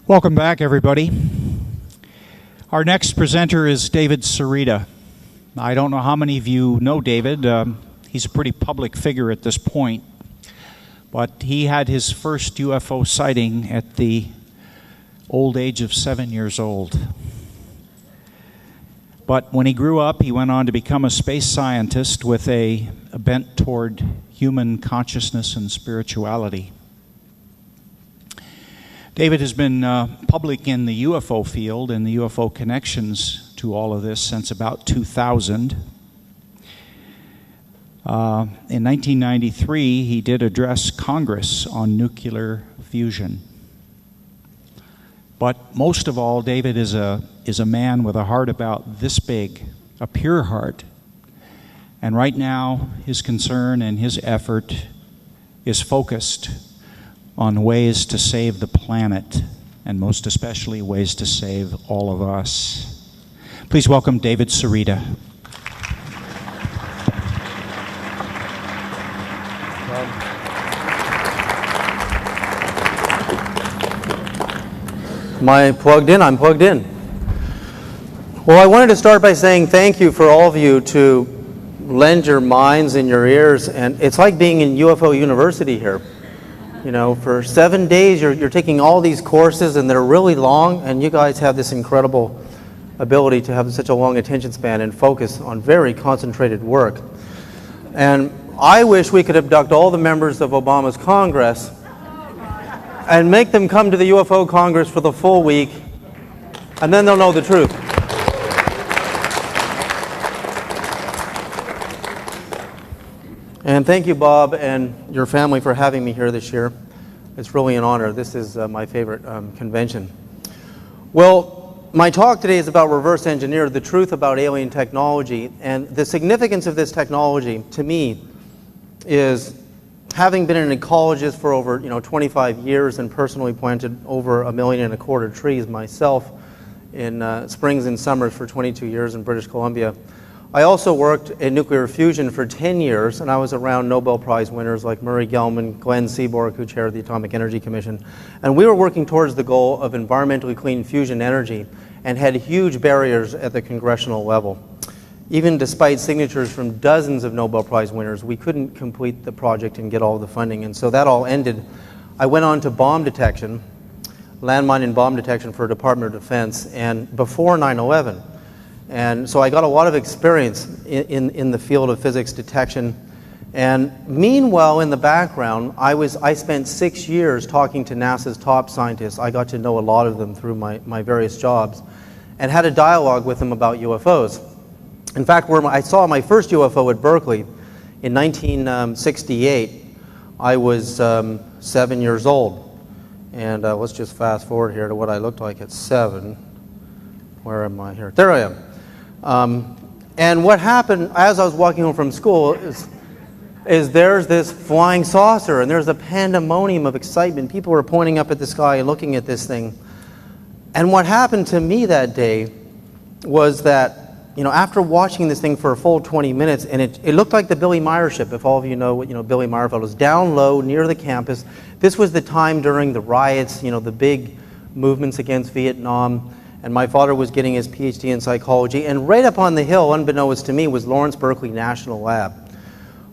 Welcome back, everybody. Our next presenter is David Sereda. I don't know how many of you know David. He's a pretty public figure at this point, but he had his first UFO sighting at the old age of 7 years old. But when he grew up, he went on to become a space scientist with a bent toward human consciousness and spirituality. David has been public in the UFO field and the UFO connections to all of this since about 2000. In 1993, he did address Congress on nuclear fusion. But most of all, David is a man with a heart about this big, a pure heart. And right now, his concern and his effort is focused on ways to save the planet, and most especially ways to save all of us. Please welcome David Sereda. Am I plugged in? I'm plugged in. Well, I wanted to start by saying thank you for all of you to lend your minds and your ears, and it's like being in UFO University here. You know, for 7 days you're taking all these courses and they're really long, and you guys have this incredible ability to have such a long attention span and focus on very concentrated work. And I wish we could abduct all the members of Obama's Congress and make them come to the UFO Congress for the full week, and then they'll know the truth. And thank you, Bob, and your family for having me here this year. It's really an honor. This is my favorite convention. Well, my talk today is about reverse engineer, the truth about alien technology. And the significance of this technology, to me, is having been an ecologist for over 25 years and personally planted over 1.25 million trees myself in springs and summers for 22 years in British Columbia. I also worked in nuclear fusion for 10 years, and I was around Nobel Prize winners like Murray Gell-Mann, Glenn Seaborg, who chaired the Atomic Energy Commission. And we were working towards the goal of environmentally clean fusion energy and had huge barriers at the congressional level. Even despite signatures from dozens of Nobel Prize winners, we couldn't complete the project and get all the funding. And so that all ended. I went on to bomb detection, landmine and bomb detection for Department of Defense, and before 9/11. And so I got a lot of experience in the field of physics detection. And meanwhile, in the background, I spent 6 years talking to NASA's top scientists. I got to know a lot of them through my various jobs and had a dialogue with them about UFOs. In fact, where I saw my first UFO at Berkeley in 1968, I was 7 years old. And let's just fast forward here to what I looked like at 7. Where am I here? There I am. And what happened as I was walking home from school is there's this flying saucer, and there's a pandemonium of excitement. People were pointing up at the sky and looking at this thing. And what happened to me that day was that, after watching this thing for a full 20 minutes, and it looked like the Billy Meyer ship, if all of you know what Billy Meyer was down low near the campus. This was the time during the riots, the big movements against Vietnam. And my father was getting his PhD in psychology. And right up on the hill, unbeknownst to me, was Lawrence Berkeley National Lab,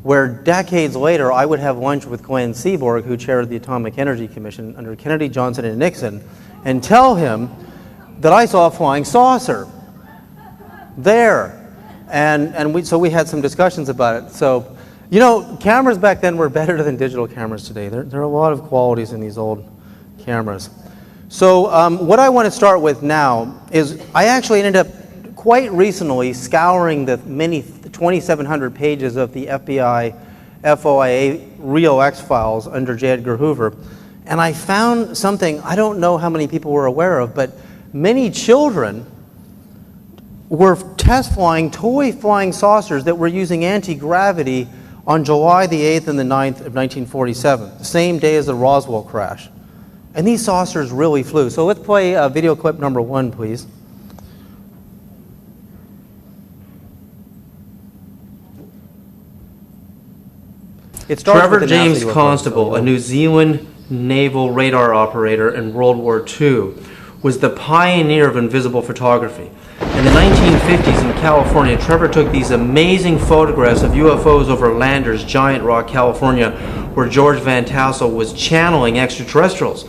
where decades later I would have lunch with Glenn Seaborg, who chaired the Atomic Energy Commission under Kennedy, Johnson, and Nixon, and tell him that I saw a flying saucer there. So we had some discussions about it. So, cameras back then were better than digital cameras today. There are a lot of qualities in these old cameras. So what I want to start with now is I actually ended up quite recently scouring the many 2,700 pages of the FBI FOIA Real X files under J. Edgar Hoover, and I found something I don't know how many people were aware of, but many children were test flying toy flying saucers that were using anti-gravity on July the 8th and the 9th of 1947, the same day as the Roswell crash. And these saucers really flew. So let's play video clip number 1, please. It starts Trevor with James Constable, a New Zealand naval radar operator in World War II, was the pioneer of invisible photography. In the 1950s in California, Trevor took these amazing photographs of UFOs over Landers, Giant Rock, California, where George Van Tassel was channeling extraterrestrials.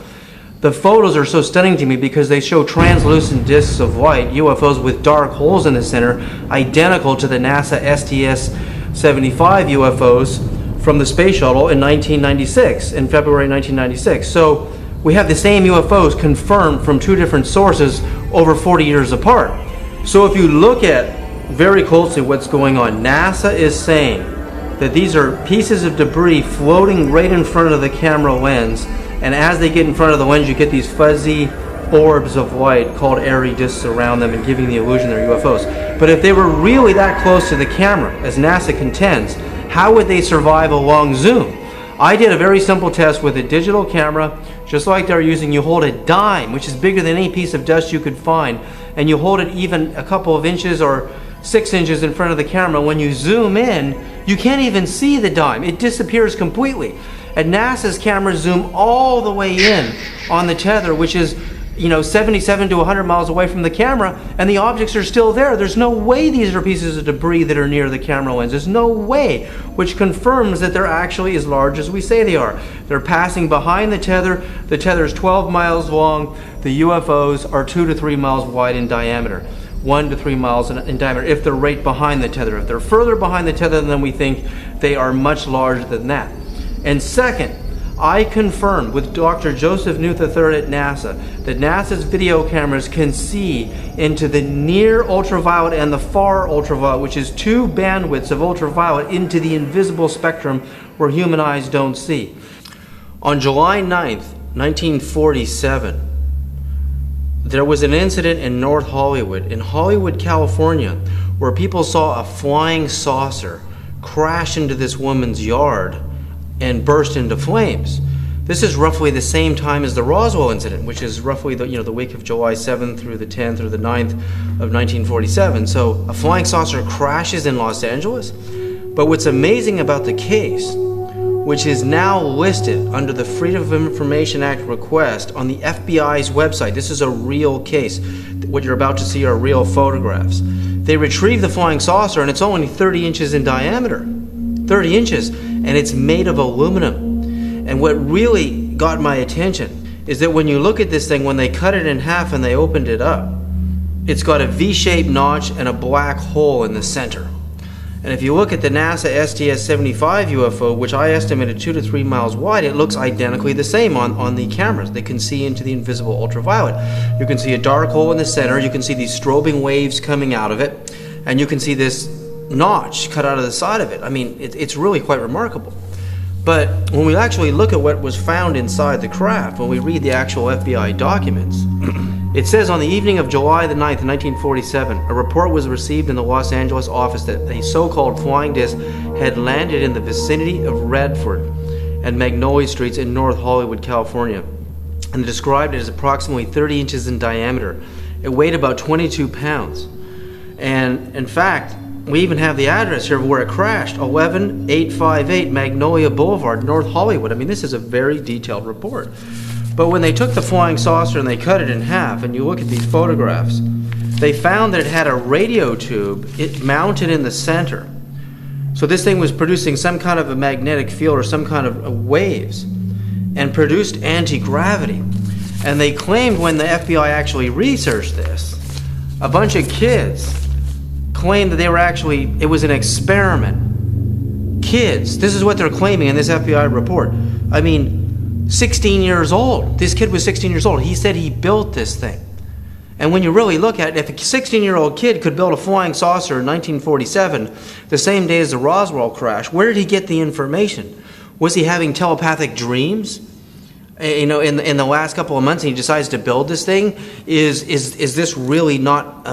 The photos are so stunning to me because they show translucent discs of light, UFOs with dark holes in the center, identical to the NASA STS-75 UFOs from the space shuttle in 1996, in February 1996. So we have the same UFOs confirmed from two different sources over 40 years apart. So if you look at very closely what's going on, NASA is saying that these are pieces of debris floating right in front of the camera lens, and as they get in front of the lens you get these fuzzy orbs of light called airy discs around them and giving the illusion they're UFOs. But if they were really that close to the camera, as NASA contends, how would they survive a long zoom? I did a very simple test with a digital camera, just like they're using. You hold a dime, which is bigger than any piece of dust you could find, and you hold it even a couple of inches or 6 inches in front of the camera. When you zoom in, you can't even see the dime. It disappears completely. And NASA's cameras zoom all the way in on the tether, which is 77 to 100 miles away from the camera, and the objects are still there. There's no way these are pieces of debris that are near the camera lens. There's no way, which confirms that they're actually as large as we say they are. They're passing behind the tether. The tether is 12 miles long. The UFOs are 2 to 3 miles wide in diameter, 1 to 3 miles in diameter, if they're right behind the tether. If they're further behind the tether than we think, they are much larger than that. And second, I confirmed with Dr. Joseph Newth III at NASA that NASA's video cameras can see into the near ultraviolet and the far ultraviolet, which is 2 bandwidths of ultraviolet, into the invisible spectrum where human eyes don't see. On July 9th, 1947, there was an incident in North Hollywood, in Hollywood, California, where people saw a flying saucer crash into this woman's yard and burst into flames. This is roughly the same time as the Roswell incident, which is roughly the week of July 7th through the 10th or the 9th of 1947. So a flying saucer crashes in Los Angeles. But what's amazing about the case, which is now listed under the Freedom of Information Act request on the FBI's website, this is a real case. What you're about to see are real photographs. They retrieved the flying saucer and it's only 30 inches in diameter. 30 inches, and it's made of aluminum. And what really got my attention is that when you look at this thing, when they cut it in half and they opened it up, it's got a V-shaped notch and a black hole in the center. And if you look at the NASA STS-75 UFO, which I estimated 2 to 3 miles wide, it looks identically the same on the cameras. They can see into the invisible ultraviolet. You can see a dark hole in the center, you can see these strobing waves coming out of it, and you can see this notch cut out of the side of it. I mean, it's really quite remarkable. But when we actually look at what was found inside the craft, when we read the actual FBI documents, it says on the evening of July the 9th, 1947, a report was received in the Los Angeles office that a so-called flying disc had landed in the vicinity of Radford and Magnolia Streets in North Hollywood, California, and described it as approximately 30 inches in diameter. It weighed about 22 pounds. And in fact, we even have the address here of where it crashed, 11858 Magnolia Boulevard, North Hollywood. I mean, this is a very detailed report. But when they took the flying saucer and they cut it in half, and you look at these photographs, they found that it had a radio tube mounted in the center. So this thing was producing some kind of a magnetic field or some kind of waves and produced anti-gravity. And they claimed when the FBI actually researched this, a bunch of kids claimed that they were it was an experiment. Kids, this is what they're claiming in this FBI report. I mean, 16 years old. This kid was 16 years old. He said he built this thing. And when you really look at it, if a 16-year-old kid could build a flying saucer in 1947, the same day as the Roswell crash, where did he get the information? Was he having telepathic dreams? In the last couple of months, and he decides to build this thing. Is this really not?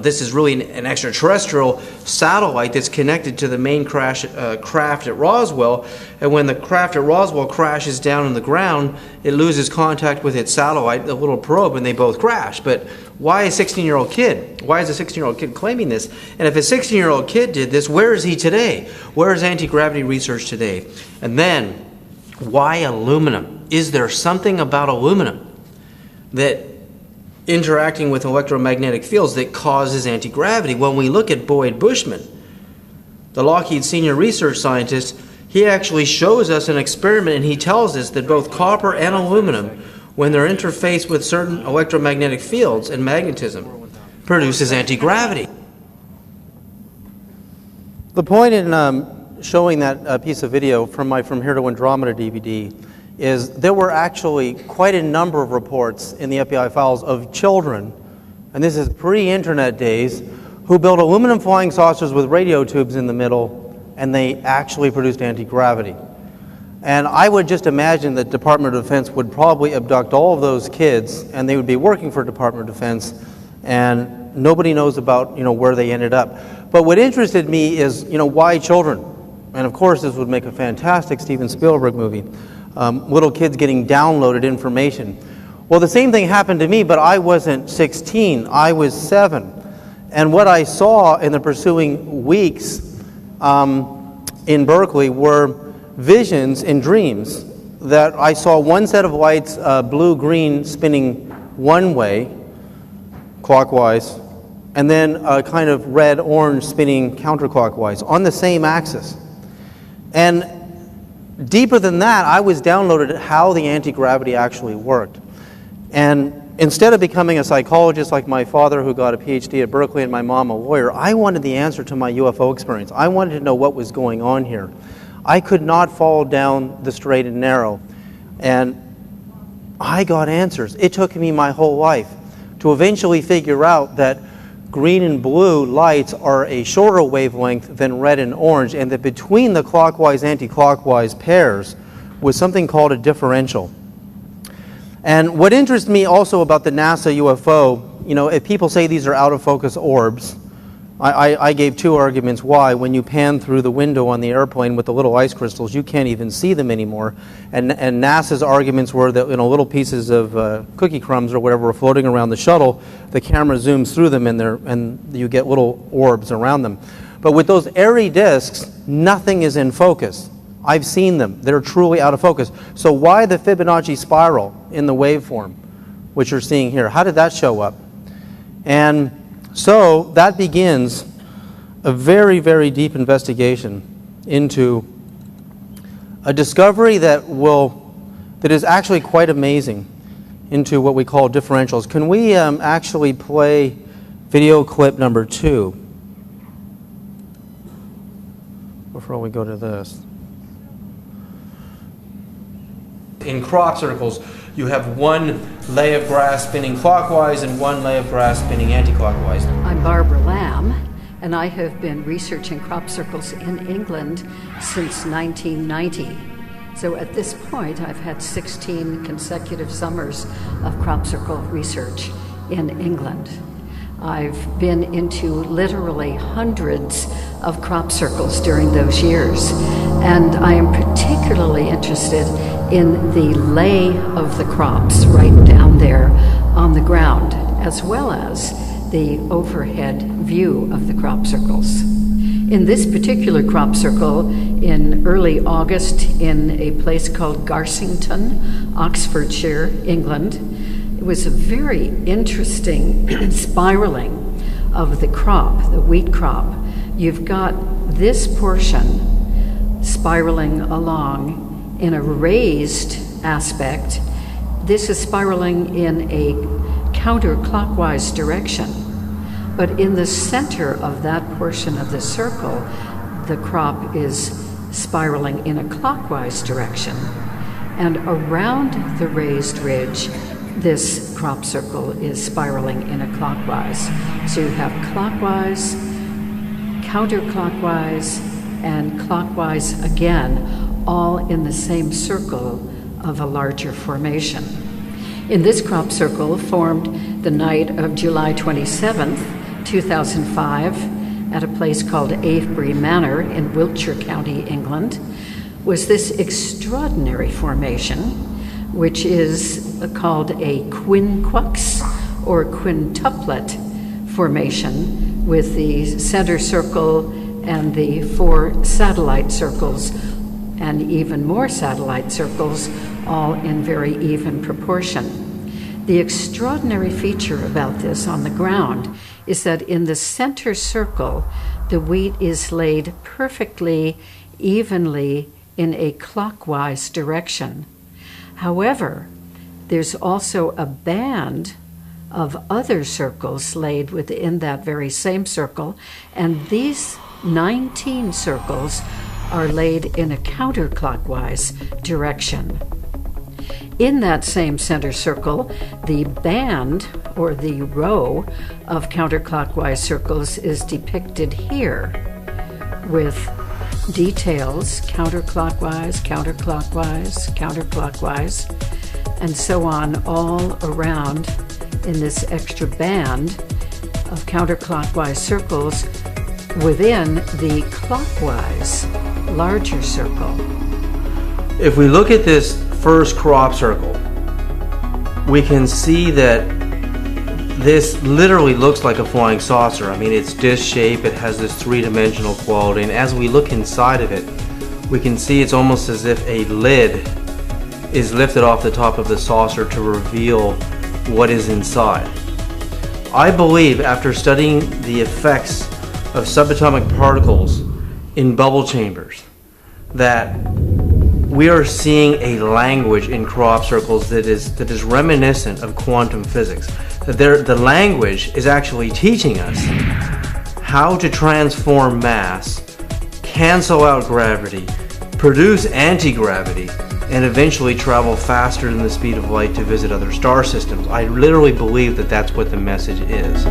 This is really an extraterrestrial satellite that's connected to the main craft at Roswell. And when the craft at Roswell crashes down on the ground, it loses contact with its satellite, the little probe, and they both crash. But why a 16-year-old kid? Why is a 16-year-old kid claiming this? And if a 16-year-old kid did this, where is he today? Where is anti-gravity research today? And then, why aluminum? is there something about aluminum that interacting with electromagnetic fields that causes anti-gravity? When we look at Boyd Bushman, the Lockheed senior research scientist, he actually shows us an experiment, and he tells us that both copper and aluminum, when they're interfaced with certain electromagnetic fields and magnetism, produces anti-gravity. The point in showing that piece of video from my From Here to Andromeda DVD is there were actually quite a number of reports in the FBI files of children, and this is pre-internet days, who built aluminum flying saucers with radio tubes in the middle, and they actually produced anti-gravity. And I would just imagine that Department of Defense would probably abduct all of those kids, and they would be working for Department of Defense, and nobody knows about, where they ended up. But what interested me is, why children? And of course, this would make a fantastic Steven Spielberg movie. Little kids getting downloaded information. Well, the same thing happened to me, but I wasn't 16, I was 7. And what I saw in the pursuing weeks in Berkeley were visions and dreams that I saw one set of lights, blue-green, spinning one way, clockwise, and then a kind of red-orange spinning counterclockwise on the same axis. And deeper than that, I was downloaded how the anti-gravity actually worked. And instead of becoming a psychologist like my father, who got a PhD at Berkeley, and my mom a lawyer, I wanted the answer to my UFO experience. I wanted to know what was going on here. I could not fall down the straight and narrow. And I got answers. It took me my whole life to eventually figure out that green and blue lights are a shorter wavelength than red and orange, and that between the clockwise, anti-clockwise pairs was something called a differential. And what interests me also about the NASA UFO, if people say these are out-of-focus orbs, I gave 2 arguments why. When you pan through the window on the airplane with the little ice crystals, you can't even see them anymore. And NASA's arguments were that little pieces of cookie crumbs or whatever were floating around the shuttle, the camera zooms through them and you get little orbs around them. But with those airy disks, nothing is in focus. I've seen them. They're truly out of focus. So why the Fibonacci spiral in the waveform, which you're seeing here? How did that show up? And so that begins a very, very deep investigation into a discovery that is actually quite amazing, into what we call differentials. Can we actually play video clip number 2 before we go to this? In crop circles, you have one lay of grass spinning clockwise and one lay of grass spinning anti-clockwise. I'm Barbara Lamb, and I have been researching crop circles in England since 1990. So at this point, I've had 16 consecutive summers of crop circle research in England. I've been into literally hundreds of crop circles during those years, and I am particularly interested in the lay of the crops right down there on the ground, as well as the overhead view of the crop circles. In this particular crop circle, in early August, in a place called Garsington, Oxfordshire, England, it was a very interesting spiraling of the crop, the wheat crop. You've got this portion spiraling along in a raised aspect. This is spiraling in a counterclockwise direction. But in the center of that portion of the circle, the crop is spiraling in a clockwise direction. And around the raised ridge, this crop circle is spiraling in a clockwise. So you have clockwise, counterclockwise, and clockwise again, all in the same circle of a larger formation. In this crop circle, formed the night of July 27th, 2005, at a place called Avebury Manor in Wiltshire County, England, was this extraordinary formation, which is called a quinquux or quintuplet formation, with the center circle and the 4 satellite circles and even more satellite circles all in very even proportion. The extraordinary feature about this on the ground is that in the center circle, the wheat is laid perfectly, evenly in a clockwise direction. However, there's also a band of other circles laid within that very same circle, and these 19 circles are laid in a counterclockwise direction. In that same center circle, the band, or the row of counterclockwise circles, is depicted here with details counterclockwise, counterclockwise, counterclockwise, and so on all around in this extra band of counterclockwise circles within the clockwise larger circle. If we look at this first crop circle, we can see that this literally looks like a flying saucer. I mean, it's disc shape, it has this three-dimensional quality, and as we look inside of it, we can see it's almost as if a lid is lifted off the top of the saucer to reveal what is inside. I believe, after studying the effects of subatomic particles in bubble chambers, that we are seeing a language in crop circles that is reminiscent of quantum physics. That the language is actually teaching us how to transform mass, cancel out gravity, produce anti-gravity, and eventually travel faster than the speed of light to visit other star systems. I literally believe that that's what the message is.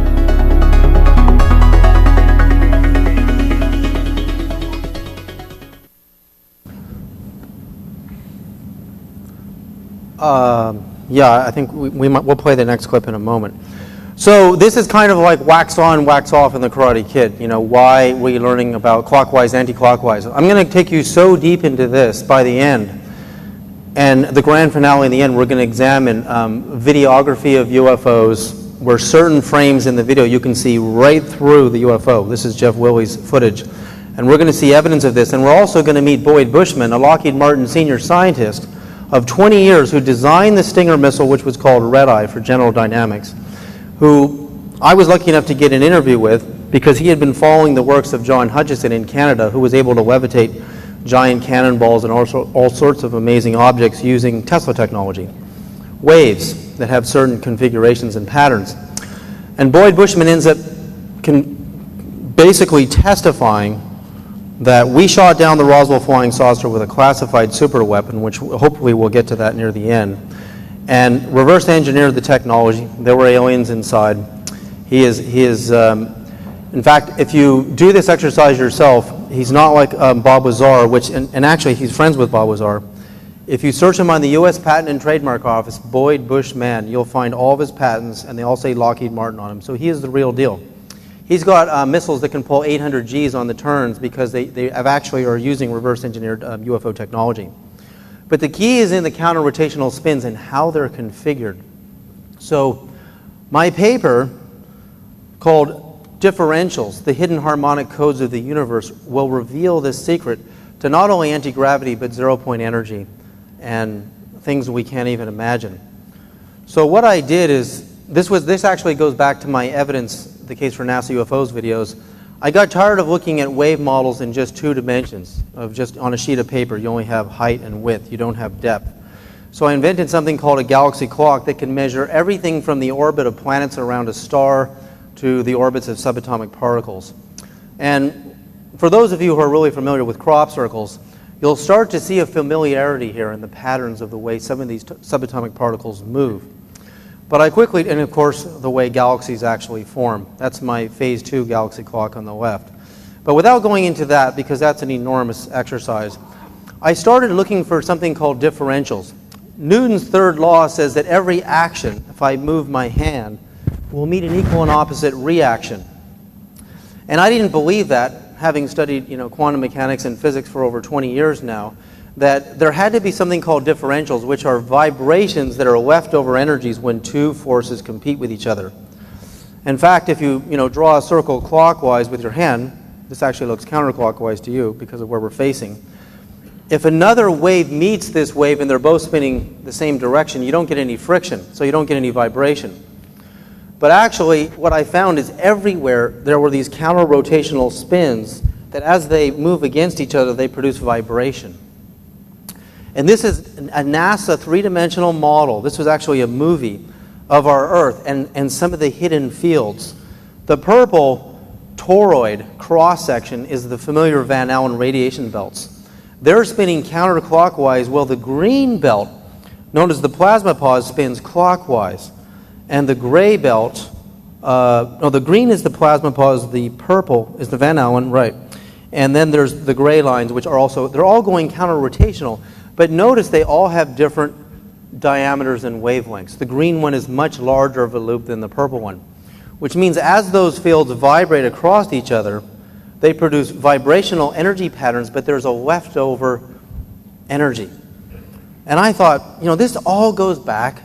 Yeah, I think we'll play the next clip in a moment. So this is kind of like wax on, wax off in the Karate Kid. You know, why we're learning about clockwise, anti-clockwise. I'm going to take you so deep into this by the end. And the grand finale in the end, we're going to examine videography of UFOs, where certain frames in the video you can see right through the UFO. This is Jeff Willey's footage. And we're going to see evidence of this. And we're also going to meet Boyd Bushman, a Lockheed Martin senior scientist of 20 years who designed the Stinger missile, which was called Red Eye for General Dynamics, who I was lucky enough to get an interview with because he had been following the works of John Hutchison in Canada, who was able to levitate giant cannonballs and all sorts of amazing objects using Tesla technology. Waves that have certain configurations and patterns. And Boyd Bushman ends up basically testifying that we shot down the Roswell flying saucer with a classified super weapon, which hopefully we'll get to that near the end, and reverse engineered the technology. There were aliens inside. He is in fact, if you do this exercise yourself, he's not like Bob Lazar, and actually he's friends with Bob Lazar. If you search him on the U.S. Patent and Trademark Office, Boyd Bushman, you'll find all of his patents, and they all say Lockheed Martin on them. So he is the real deal. He's got missiles that can pull 800 Gs on the turns because they actually are using reverse engineered UFO technology. But the key is in the counter-rotational spins and how they're configured. So my paper called Differentials, the Hidden Harmonic Codes of the Universe, will reveal this secret to not only anti-gravity but zero-point energy and things we can't even imagine. So what I did is, this actually goes back to my evidence, the case for NASA UFOs videos. I got tired of looking at wave models in just 2 dimensions, of just on a sheet of paper. You only have height and width, you don't have depth. So I invented something called a galaxy clock that can measure everything from the orbit of planets around a star to the orbits of subatomic particles. And for those of you who are really familiar with crop circles, you'll start to see a familiarity here in the patterns of the way some of these subatomic particles move. But I quickly, and of course, the way galaxies actually form. That's my phase 2 galaxy clock on the left. But without going into that, because that's an enormous exercise, I started looking for something called differentials. Newton's third law says that every action, if I move my hand, will meet an equal and opposite reaction. And I didn't believe that, having studied quantum mechanics and physics for over 20 years now, that there had to be something called differentials, which are vibrations that are leftover energies when 2 forces compete with each other. In fact, if you draw a circle clockwise with your hand, this actually looks counterclockwise to you because of where we're facing. if another wave meets this wave and they're both spinning the same direction, you don't get any friction, so you don't get any vibration. But actually, what I found is everywhere there were these counter-rotational spins that as they move against each other, they produce vibration. And this is a NASA three-dimensional model. This was actually a movie of our Earth and some of the hidden fields. The purple toroid cross-section is the familiar Van Allen radiation belts. They're spinning counterclockwise, while the green belt, known as the plasma pause, spins clockwise. And the gray belt, the green is the plasma pause, the purple is the Van Allen, right. And then there's the gray lines, which are also, they're all going counter-rotational. But notice they all have different diameters and wavelengths. The green one is much larger of a loop than the purple one, which means as those fields vibrate across each other, they produce vibrational energy patterns, but there's a leftover energy. And I thought, this all goes back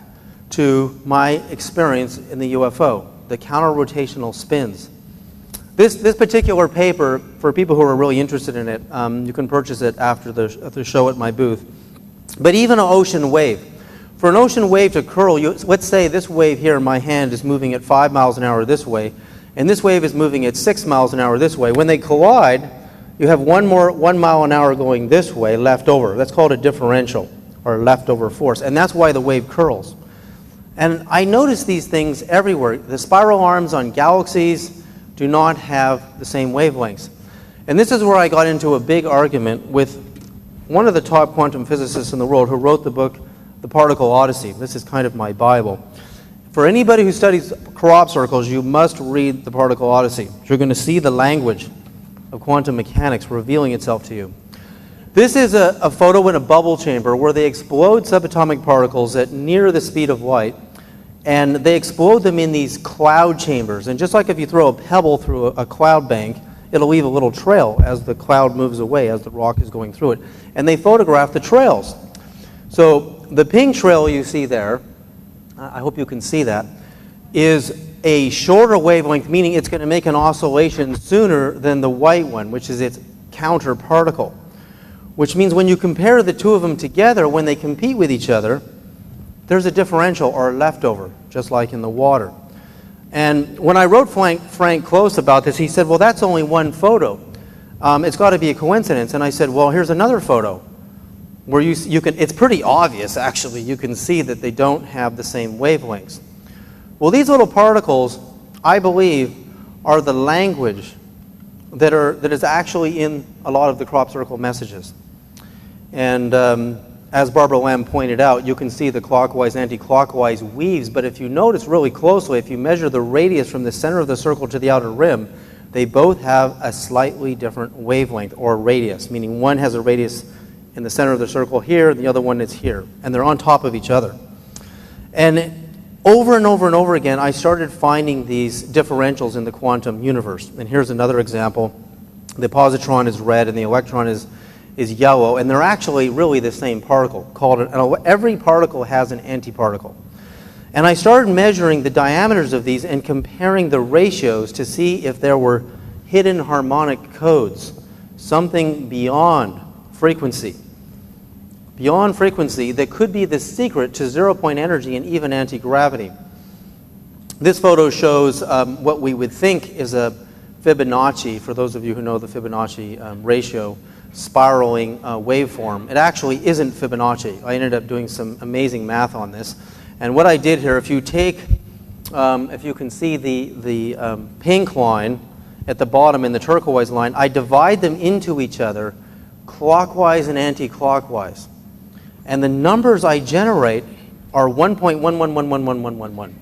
to my experience in the UFO, the counter-rotational spins. This particular paper, for people who are really interested in it, you can purchase it after the show at my booth. But even an ocean wave. For an ocean wave to curl, let's say this wave here in my hand is moving at 5 miles an hour this way, and this wave is moving at 6 miles an hour this way. When they collide, you have 1 mile an hour going this way left over. That's called a differential, or leftover force, and that's why the wave curls. And I notice these things everywhere. The spiral arms on galaxies do not have the same wavelengths. And this is where I got into a big argument with one of the top quantum physicists in the world who wrote the book, The Particle Odyssey. This is kind of my Bible. For anybody who studies crop circles, you must read The Particle Odyssey. You're going to see the language of quantum mechanics revealing itself to you. This is a photo in a bubble chamber where they explode subatomic particles at near the speed of light, and they explode them in these cloud chambers. And just like if you throw a pebble through a cloud bank, it'll leave a little trail as the cloud moves away, as the rock is going through it. And they photograph the trails. So the pink trail you see there, I hope you can see that, is a shorter wavelength, meaning it's going to make an oscillation sooner than the white one, which is its counter particle. Which means when you compare the two of them together, when they compete with each other, there's a differential or a leftover, just like in the water. And when I wrote Frank Close about this, he said, well, that's only one photo. It's got to be a coincidence. And I said, well, here's another photo where you can, it's pretty obvious, actually. You can see that they don't have the same wavelengths. Well, these little particles, I believe, are the language that is actually in a lot of the crop circle messages. And as Barbara Lamb pointed out, you can see the clockwise, anti-clockwise weaves, but if you notice really closely, if you measure the radius from the center of the circle to the outer rim, they both have a slightly different wavelength or radius, meaning one has a radius in the center of the circle here, the other one is here, and they're on top of each other. And over and over and over again, I started finding these differentials in the quantum universe. And here's another example. The positron is red and the electron is yellow, and they're actually really the same particle. Every particle has an antiparticle. And I started measuring the diameters of these and comparing the ratios to see if there were hidden harmonic codes, something beyond frequency. Beyond frequency that could be the secret to zero-point energy and even anti-gravity. This photo shows what we would think is a Fibonacci, for those of you who know the Fibonacci ratio, spiraling waveform. It actually isn't Fibonacci. I ended up doing some amazing math on this. And what I did here, if you take, if you can see the pink line at the bottom and the turquoise line, I divide them into each other clockwise and anti-clockwise. And the numbers I generate are 1.11111111.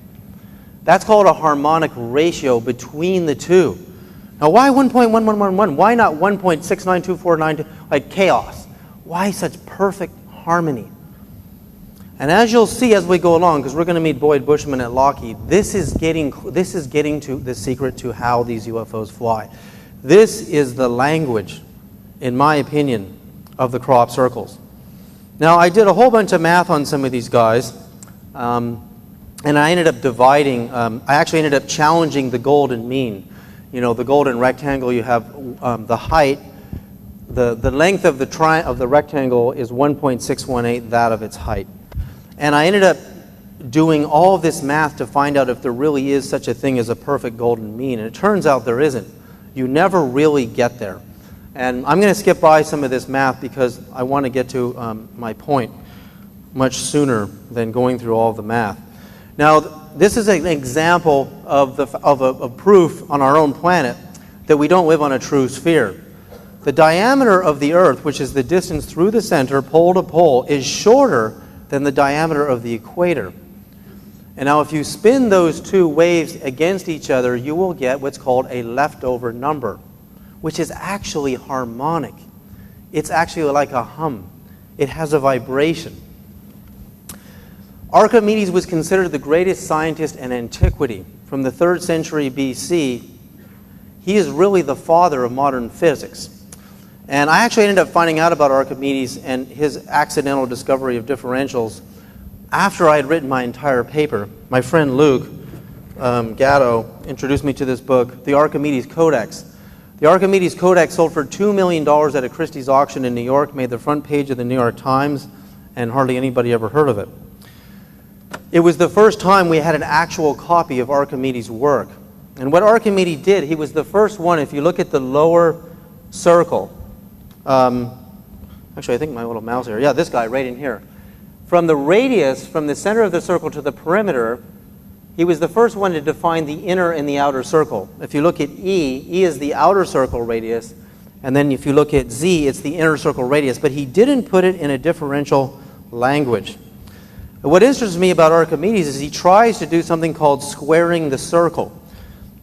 That's called a harmonic ratio between the two. Now, why 1.1111? Why not 1.692492? Like chaos. Why such perfect harmony? And as you'll see as we go along, because we're going to meet Boyd Bushman at Lockheed, this is getting to the secret to how these UFOs fly. This is the language, in my opinion, of the crop circles. Now, I did a whole bunch of math on some of these guys, and I ended up dividing, I actually ended up challenging the golden mean. You know, the golden rectangle, you have the height The length of the rectangle is 1.618 that of its height. And I ended up doing all this math to find out if there really is such a thing as a perfect golden mean. And it turns out there isn't. You never really get there. And I'm going to skip by some of this math because I want to get to my point much sooner than going through all of the math. Now, this is an example of a proof on our own planet that we don't live on a true sphere. The diameter of the Earth, which is the distance through the center, pole to pole, is shorter than the diameter of the equator. And now if you spin those two waves against each other, you will get what's called a leftover number, which is actually harmonic. It's actually like a hum. It has a vibration. Archimedes was considered the greatest scientist in antiquity. From the 3rd century BC, he is really the father of modern physics. And I actually ended up finding out about Archimedes and his accidental discovery of differentials after I had written my entire paper. My friend Luke Gatto introduced me to this book, the Archimedes Codex. The Archimedes Codex sold for $2 million at a Christie's auction in New York, made the front page of the New York Times, and hardly anybody ever heard of it. It was the first time we had an actual copy of Archimedes' work. And what Archimedes did, he was the first one, if you look at the lower circle, actually I think my little mouse here, yeah, this guy right in here. From the radius, from the center of the circle to the perimeter, he was the first one to define the inner and the outer circle. If you look at E is the outer circle radius, and then if you look at Z, it's the inner circle radius, but he didn't put it in a differential language. What interests me about Archimedes is he tries to do something called squaring the circle.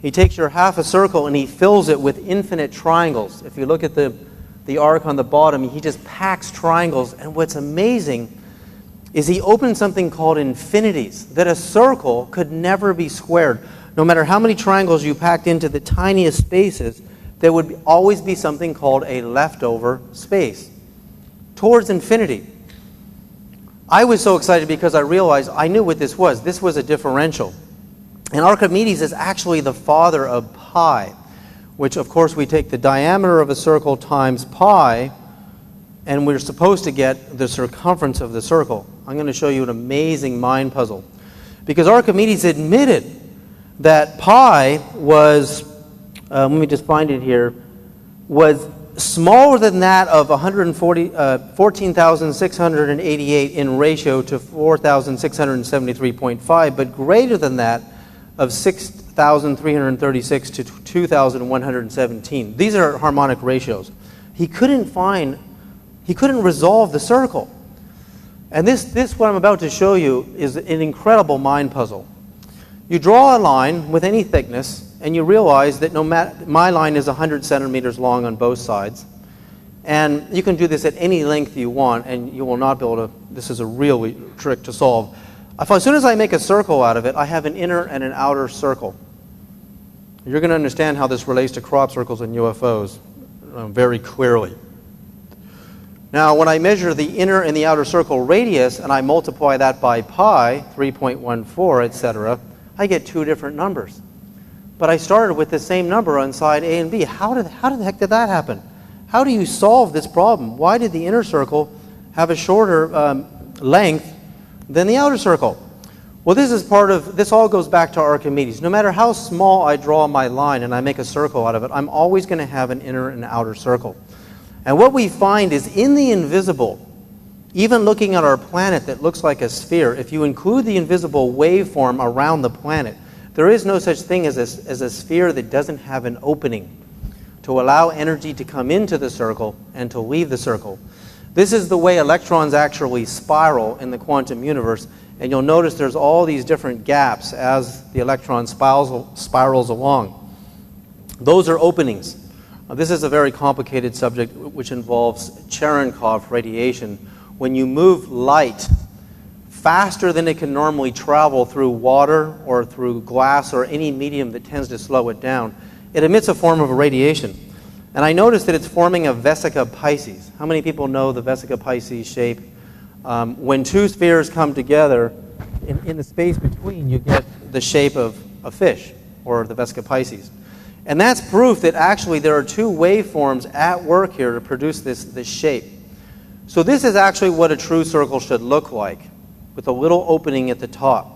He takes your half a circle and he fills it with infinite triangles. If you look at the arc on the bottom, he just packs triangles. And what's amazing is he opened something called infinities, that a circle could never be squared. No matter how many triangles you packed into the tiniest spaces, there would always be something called a leftover space towards infinity. I was so excited because I realized I knew what this was. This was a differential. And Archimedes is actually the father of pi, which of course we take the diameter of a circle times pi, and we're supposed to get the circumference of the circle. I'm going to show you an amazing mind puzzle. Because Archimedes admitted that pi was, let me just find it here, was smaller than that of 14,688 in ratio to 4,673.5, but greater than that of 6,336 to 2,117. These are harmonic ratios. He couldn't resolve the circle. And this what I'm about to show you is an incredible mind puzzle. You draw a line with any thickness, and you realize that my line is 100 centimeters long on both sides. And you can do this at any length you want, and you will not be able to, this is a real trick to solve. As soon as I make a circle out of it, I have an inner and an outer circle. You're going to understand how this relates to crop circles and UFOs very clearly. Now, when I measure the inner and the outer circle radius, and I multiply that by pi, 3.14, etc., I get two different numbers. But I started with the same number on side A and B. How the heck did that happen? How do you solve this problem? Why did the inner circle have a shorter length than the outer circle? Well, this all goes back to Archimedes. No matter how small I draw my line and I make a circle out of it, I'm always going to have an inner and outer circle. And what we find is in the invisible, even looking at our planet that looks like a sphere, if you include the invisible waveform around the planet, there is no such thing as a sphere that doesn't have an opening to allow energy to come into the circle and to leave the circle. This is the way electrons actually spiral in the quantum universe, and you'll notice there's all these different gaps as the electron spirals along. Those are openings. This is a very complicated subject which involves Cherenkov radiation. When you move light faster than it can normally travel through water or through glass or any medium that tends to slow it down, it emits a form of radiation. And I noticed that it's forming a vesica Pisces. How many people know the vesica Pisces shape? When two spheres come together, in the space between, you get the shape of a fish, or the vesica Pisces. And that's proof that actually there are two waveforms at work here to produce this shape. So this is actually what a true circle should look like, with a little opening at the top.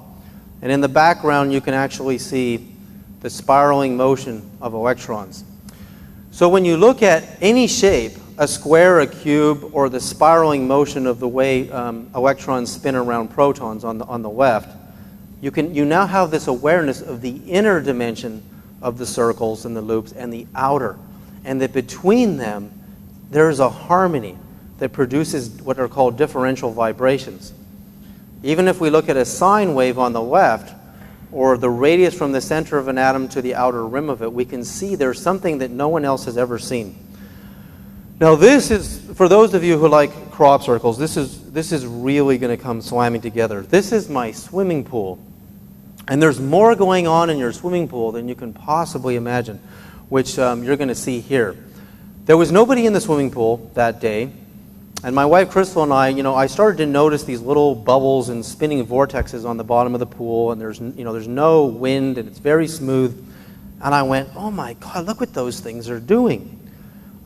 And in the background, you can actually see the spiraling motion of electrons. So when you look at any shape, a square, a cube, or the spiraling motion of the way electrons spin around protons on the left, you now have this awareness of the inner dimension of the circles and the loops and the outer, and that between them there is a harmony that produces what are called differential vibrations. Even if we look at a sine wave on the left, or the radius from the center of an atom to the outer rim of it, we can see there's something that no one else has ever seen. Now this is, for those of you who like crop circles, this is really going to come slamming together. This is my swimming pool. And there's more going on in your swimming pool than you can possibly imagine, which you're going to see here. There was nobody in the swimming pool that day. And my wife Crystal and I started to notice these little bubbles and spinning vortexes on the bottom of the pool, and there's no wind, and it's very smooth. And I went, oh my God, look what those things are doing.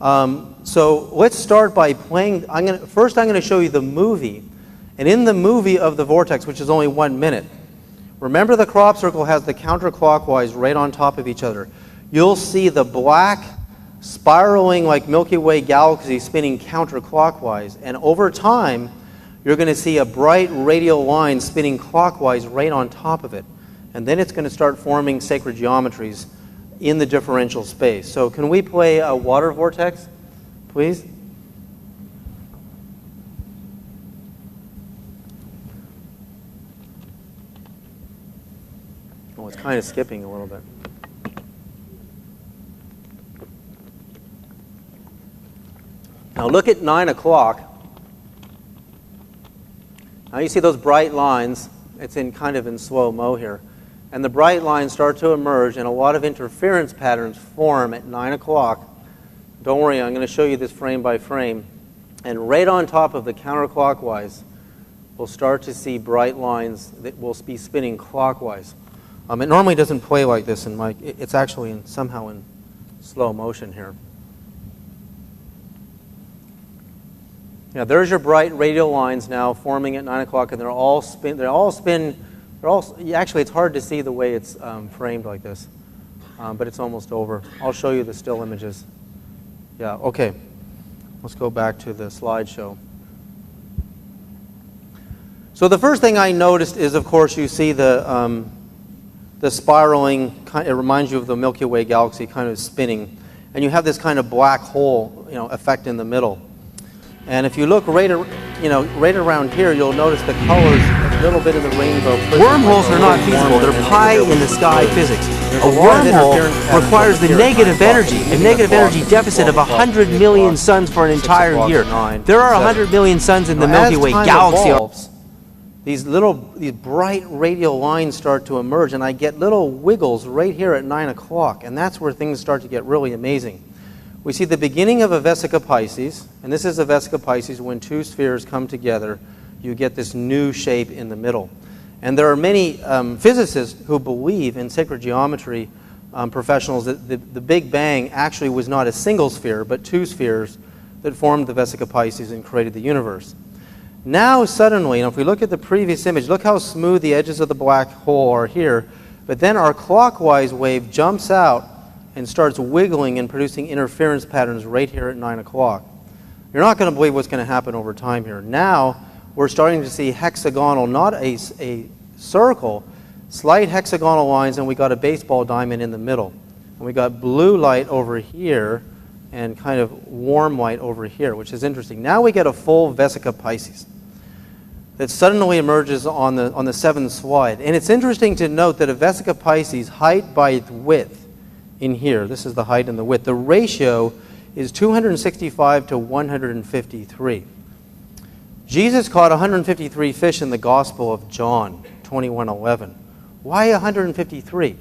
So let's start by playing. First I'm going to show you the movie. And in the movie of the vortex, which is only 1 minute, remember the crop circle has the counterclockwise right on top of each other. You'll see the black spiraling like Milky Way galaxy spinning counterclockwise, and over time you're going to see a bright radial line spinning clockwise right on top of it, and then it's going to start forming sacred geometries in the differential space. So can we play a water vortex, please? Oh, it's kind of skipping a little bit. Now look at 9 o'clock. Now you see those bright lines. It's kind of in slow-mo here. And the bright lines start to emerge, and a lot of interference patterns form at 9 o'clock. Don't worry, I'm going to show you this frame by frame. And right on top of the counterclockwise, we'll start to see bright lines that will be spinning clockwise. It normally doesn't play like this, it's actually somehow in slow motion here. Yeah, there's your bright radial lines now forming at 9 o'clock, and actually it's hard to see the way it's framed like this, but it's almost over. I'll show you the still images. Yeah, okay. Let's go back to the slideshow. So the first thing I noticed is, of course, you see the spiraling. It reminds you of the Milky Way galaxy kind of spinning, and you have this kind of black hole, effect in the middle. And if you look right around here, you'll notice the colors, a little bit of the rainbow. Wormholes are not feasible. They're pie-in-the-sky physics. A wormhole requires the negative energy, a negative energy deficit of 100 million suns for an entire year. There are 100 million suns in the Milky Way galaxy. These bright radial lines start to emerge, and I get little wiggles right here at 9 o'clock, and that's where things start to get really amazing. We see the beginning of a vesica Pisces, and this is a vesica Pisces. When two spheres come together, you get this new shape in the middle. And there are many physicists who believe in sacred geometry professionals that the Big Bang actually was not a single sphere, but two spheres that formed the vesica Pisces and created the universe. Now suddenly, if we look at the previous image, look how smooth the edges of the black hole are here, but then our clockwise wave jumps out and starts wiggling and producing interference patterns right here at 9 o'clock. You're not going to believe what's going to happen over time here. Now we're starting to see hexagonal, not a circle, slight hexagonal lines, and we got a baseball diamond in the middle. And we got blue light over here and kind of warm light over here, which is interesting. Now we get a full vesica Pisces that suddenly emerges on the seventh slide. And it's interesting to note that a vesica Pisces, height by width, in here, this is the height and the width, the ratio is 265 to 153. Jesus caught 153 fish in the Gospel of John 21:11. Why 153?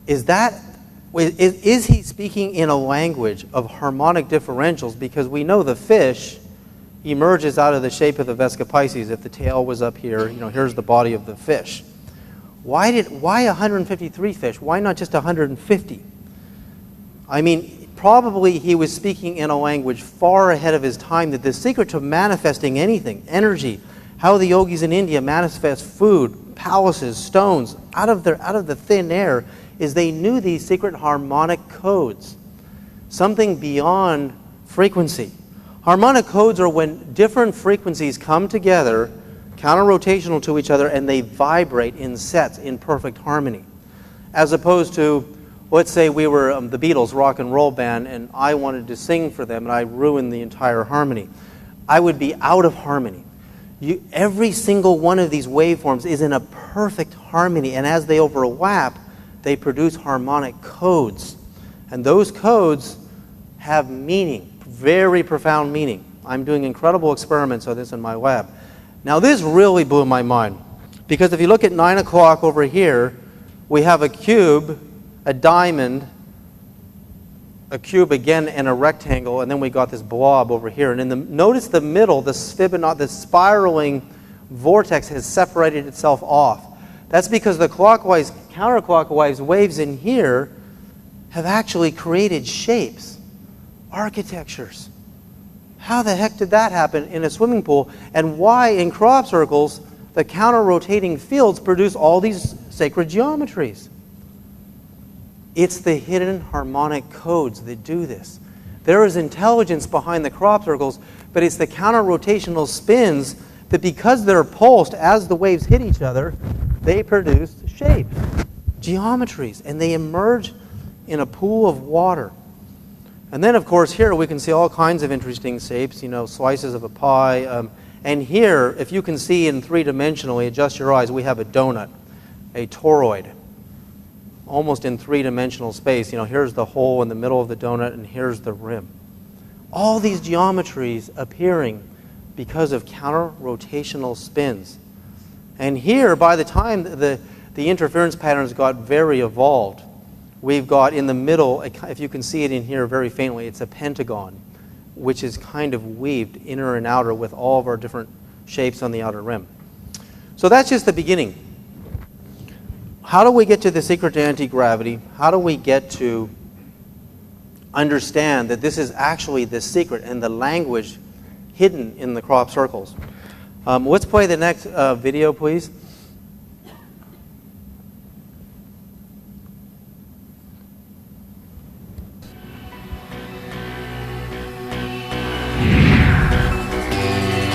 Is he speaking in a language of harmonic differentials? Because we know the fish emerges out of the shape of the vesica Pisces. If the tail was up here, here's the body of the fish. Why 153 fish? Why not just 150? I mean, probably he was speaking in a language far ahead of his time, that the secret to manifesting anything, energy, how the yogis in India manifest food, palaces, stones, out of the thin air, is they knew these secret harmonic codes, something beyond frequency. Harmonic codes are when different frequencies come together, counter-rotational to each other, and they vibrate in sets in perfect harmony. As opposed to, let's say we were the Beatles rock and roll band and I wanted to sing for them and I ruined the entire harmony. I would be out of harmony. Every single one of these waveforms is in a perfect harmony, and as they overlap, they produce harmonic codes. And those codes have meaning, very profound meaning. I'm doing incredible experiments on this in my lab. Now this really blew my mind, because if you look at 9 o'clock over here, we have a cube, a diamond, a cube again, and a rectangle, and then we got this blob over here. And notice the middle, the spiraling vortex has separated itself off. That's because the clockwise, counterclockwise waves in here have actually created shapes, architectures. How the heck did that happen in a swimming pool? And why in crop circles the counter-rotating fields produce all these sacred geometries? It's the hidden harmonic codes that do this. There is intelligence behind the crop circles, but it's the counter-rotational spins that, because they're pulsed as the waves hit each other, they produce shapes, geometries, and they emerge in a pool of water. And then, of course, here we can see all kinds of interesting shapes, slices of a pie. And here, if you can see in three-dimensionally, adjust your eyes, we have a donut, a toroid, almost in three-dimensional space. Here's the hole in the middle of the donut, and here's the rim. All these geometries appearing because of counter-rotational spins. And here, by the time the interference patterns got very evolved, we've got in the middle, if you can see it in here very faintly, it's a pentagon, which is kind of weaved inner and outer with all of our different shapes on the outer rim. So that's just the beginning. How do we get to the secret to anti-gravity? How do we get to understand that this is actually the secret and the language hidden in the crop circles? Let's play the next video, please.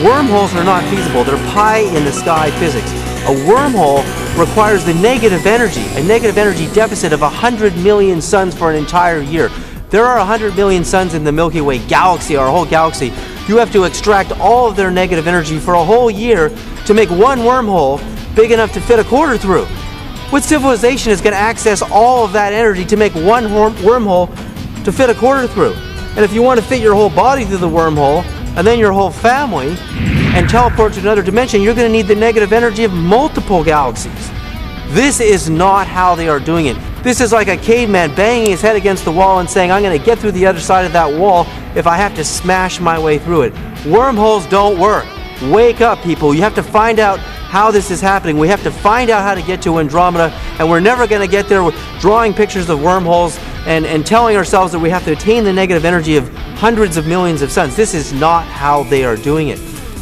Wormholes are not feasible. They're pie-in-the-sky physics. A wormhole requires the negative energy, a negative energy deficit of 100 million suns for an entire year. There are 100 million suns in the Milky Way galaxy, our whole galaxy. You have to extract all of their negative energy for a whole year to make one wormhole big enough to fit a quarter through. What civilization is going to access all of that energy to make one wormhole to fit a quarter through? And if you want to fit your whole body through the wormhole, and then your whole family, and teleport to another dimension, you're going to need the negative energy of multiple galaxies. This is not how they are doing it. This is like a caveman banging his head against the wall and saying, I'm going to get through the other side of that wall if I have to smash my way through it. Wormholes don't work. Wake up, people. You have to find out how this is happening. We have to find out how to get to Andromeda, and we're never going to get there with drawing pictures of wormholes and telling ourselves that we have to attain the negative energy of hundreds of millions of suns. This is not how they are doing it.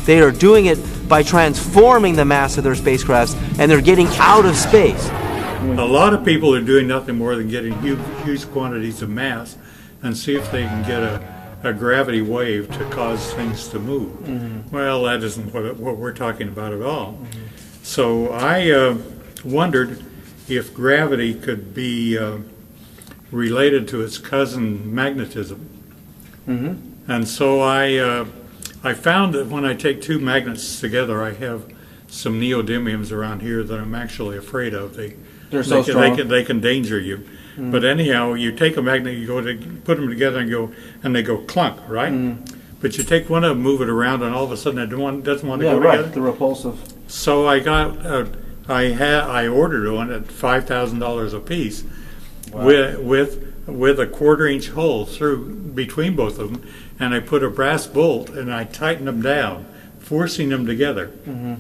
They are doing it by transforming the mass of their spacecrafts, and they're getting out of space. A lot of people are doing nothing more than getting huge quantities of mass and see if they can get a gravity wave to cause things to move. Mm-hmm. Well, that isn't what we're talking about at all. Mm-hmm. So I wondered if gravity could be related to its cousin magnetism. Mm-hmm. And so I found that when I take two magnets together, I have some neodymiums around here that I'm actually afraid of. They're so strong. They can danger you. Mm. But anyhow, you take a magnet, you go to put them together and they go clunk, right? Mm. But you take one of them, move it around, and all of a sudden it doesn't want to go together. The repulsive. So I ordered one at $5,000 a piece. Wow. with a 1/4-inch hole through between both of them, and I put a brass bolt and I tightened them down, forcing them together. Mm-hmm.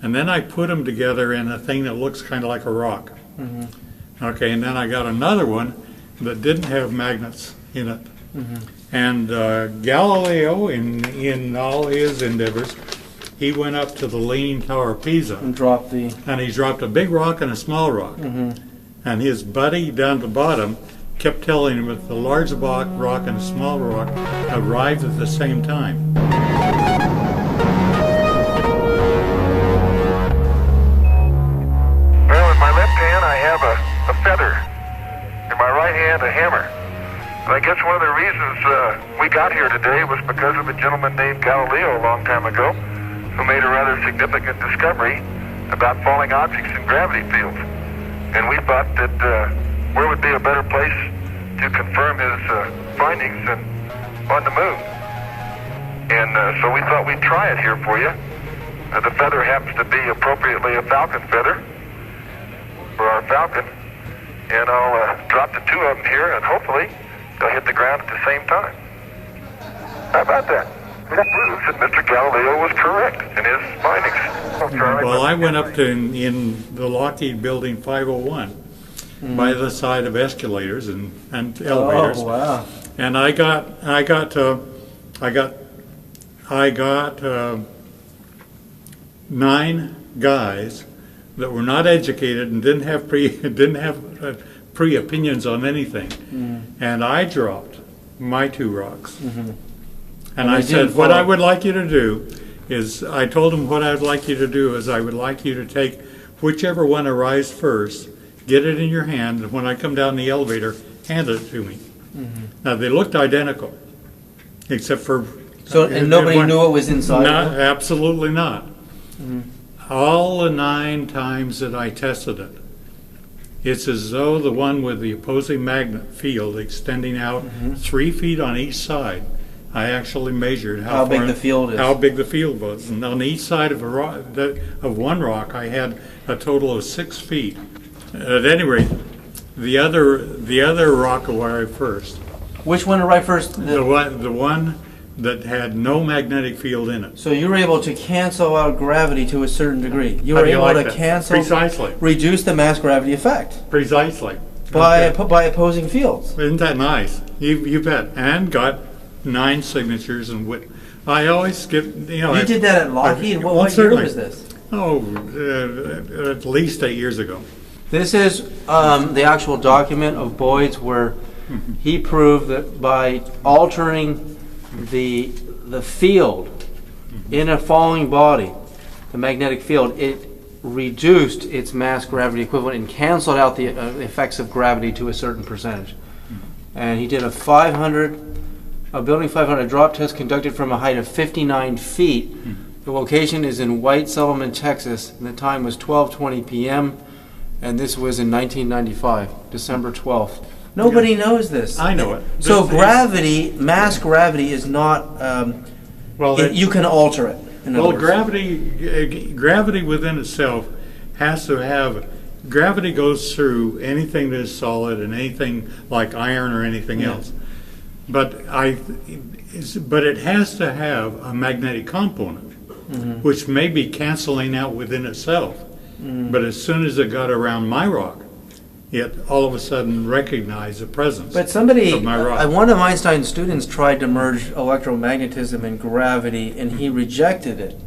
And then I put them together in a thing that looks kind of like a rock. Mm-hmm. Okay, and then I got another one that didn't have magnets in it. And Galileo, in all his endeavors, he went up to the Leaning Tower of Pisa. And dropped the... And he dropped a big rock and a small rock. And his buddy down at the bottom kept telling him that the large rock and the small rock arrived at the same time. Well, in my left hand I have a feather. In my right hand a hammer. And I guess one of the reasons we got here today was because of a gentleman named Galileo a long time ago who made a rather significant discovery about falling objects in gravity fields. And we thought that where would be a better place to confirm his findings than on the moon. And so we thought we'd try it here for you. The feather happens to be appropriately a falcon feather for our falcon. And I'll drop the two of them here, and hopefully they'll hit the ground at the same time. How about that? That proves that Mr. Galileo was correct in his findings. Well, I went up to in the Lockheed Building 501 by the side of escalators and elevators. Oh, wow. And I got 9 guys that were not educated and didn't have pre opinions on anything, and I dropped my 2 rocks, and I said, what I would like you to do is, I told them what I'd like you to do is I would like you to take whichever one arrives first, get it in your hand, and when I come down the elevator, hand it to me. Now they looked identical, except for and nobody knew what was inside? No, absolutely not. All the 9 times that I tested it, it's as though the one with the opposing magnet field extending out 3 feet on each side. I actually measured how big the field is. How big the field was, and on each side of one rock, I had a total of 6 feet. At any rate, the other rock arrived first. Which one arrived first? The one that had no magnetic field in it. So you were able to cancel out gravity to a certain degree. You were able to cancel, precisely, reduce the mass gravity effect. Precisely. By opposing fields. Isn't that nice? You bet. And got 9 signatures and I always skip. You did that at Lockheed. What year was this? Oh, at least 8 years ago. This is the actual document of Boyd's where he proved that by altering the field in a falling body, the magnetic field, it reduced its mass gravity equivalent and canceled out the effects of gravity to a certain percentage. And he did a building 500 drop test conducted from a height of 59 feet. The location is in White Sullivan, Texas, and the time was 12:20 p.m. and this was in 1995, December 12th. Nobody knows this. I know it. So gravity, mass gravity is not, you can alter it. Well, gravity within itself has to have, gravity goes through anything that is solid and anything like iron or anything else. But it has to have a magnetic component, which may be canceling out within itself. But as soon as it got around my rock, it all of a sudden recognized the presence of my rock. One of Einstein's students tried to merge electromagnetism and gravity, and he rejected it.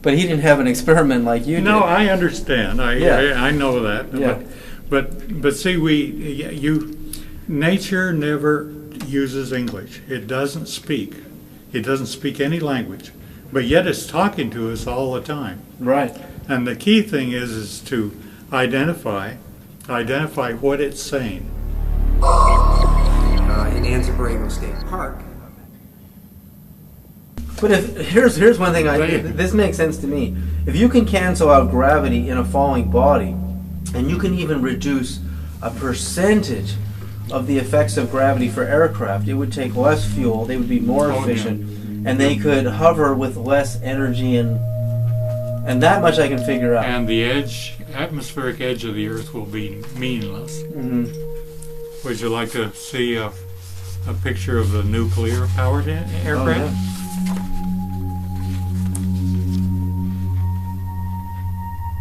But he didn't have an experiment like you did. No, I understand. I know that. Yeah. But see, nature never uses English. It doesn't speak. It doesn't speak any language. But yet it's talking to us all the time. Right. And the key thing is to identify what it's saying. In Anza State Park. But here's one thing, this makes sense to me. If you can cancel out gravity in a falling body, and you can even reduce a percentage of the effects of gravity for aircraft, it would take less fuel, they would be more efficient, and they could hover with less energy, and that much I can figure out. And the atmospheric edge of the Earth will be meaningless. Would you like to see a picture of the nuclear-powered aircraft? Oh, yeah.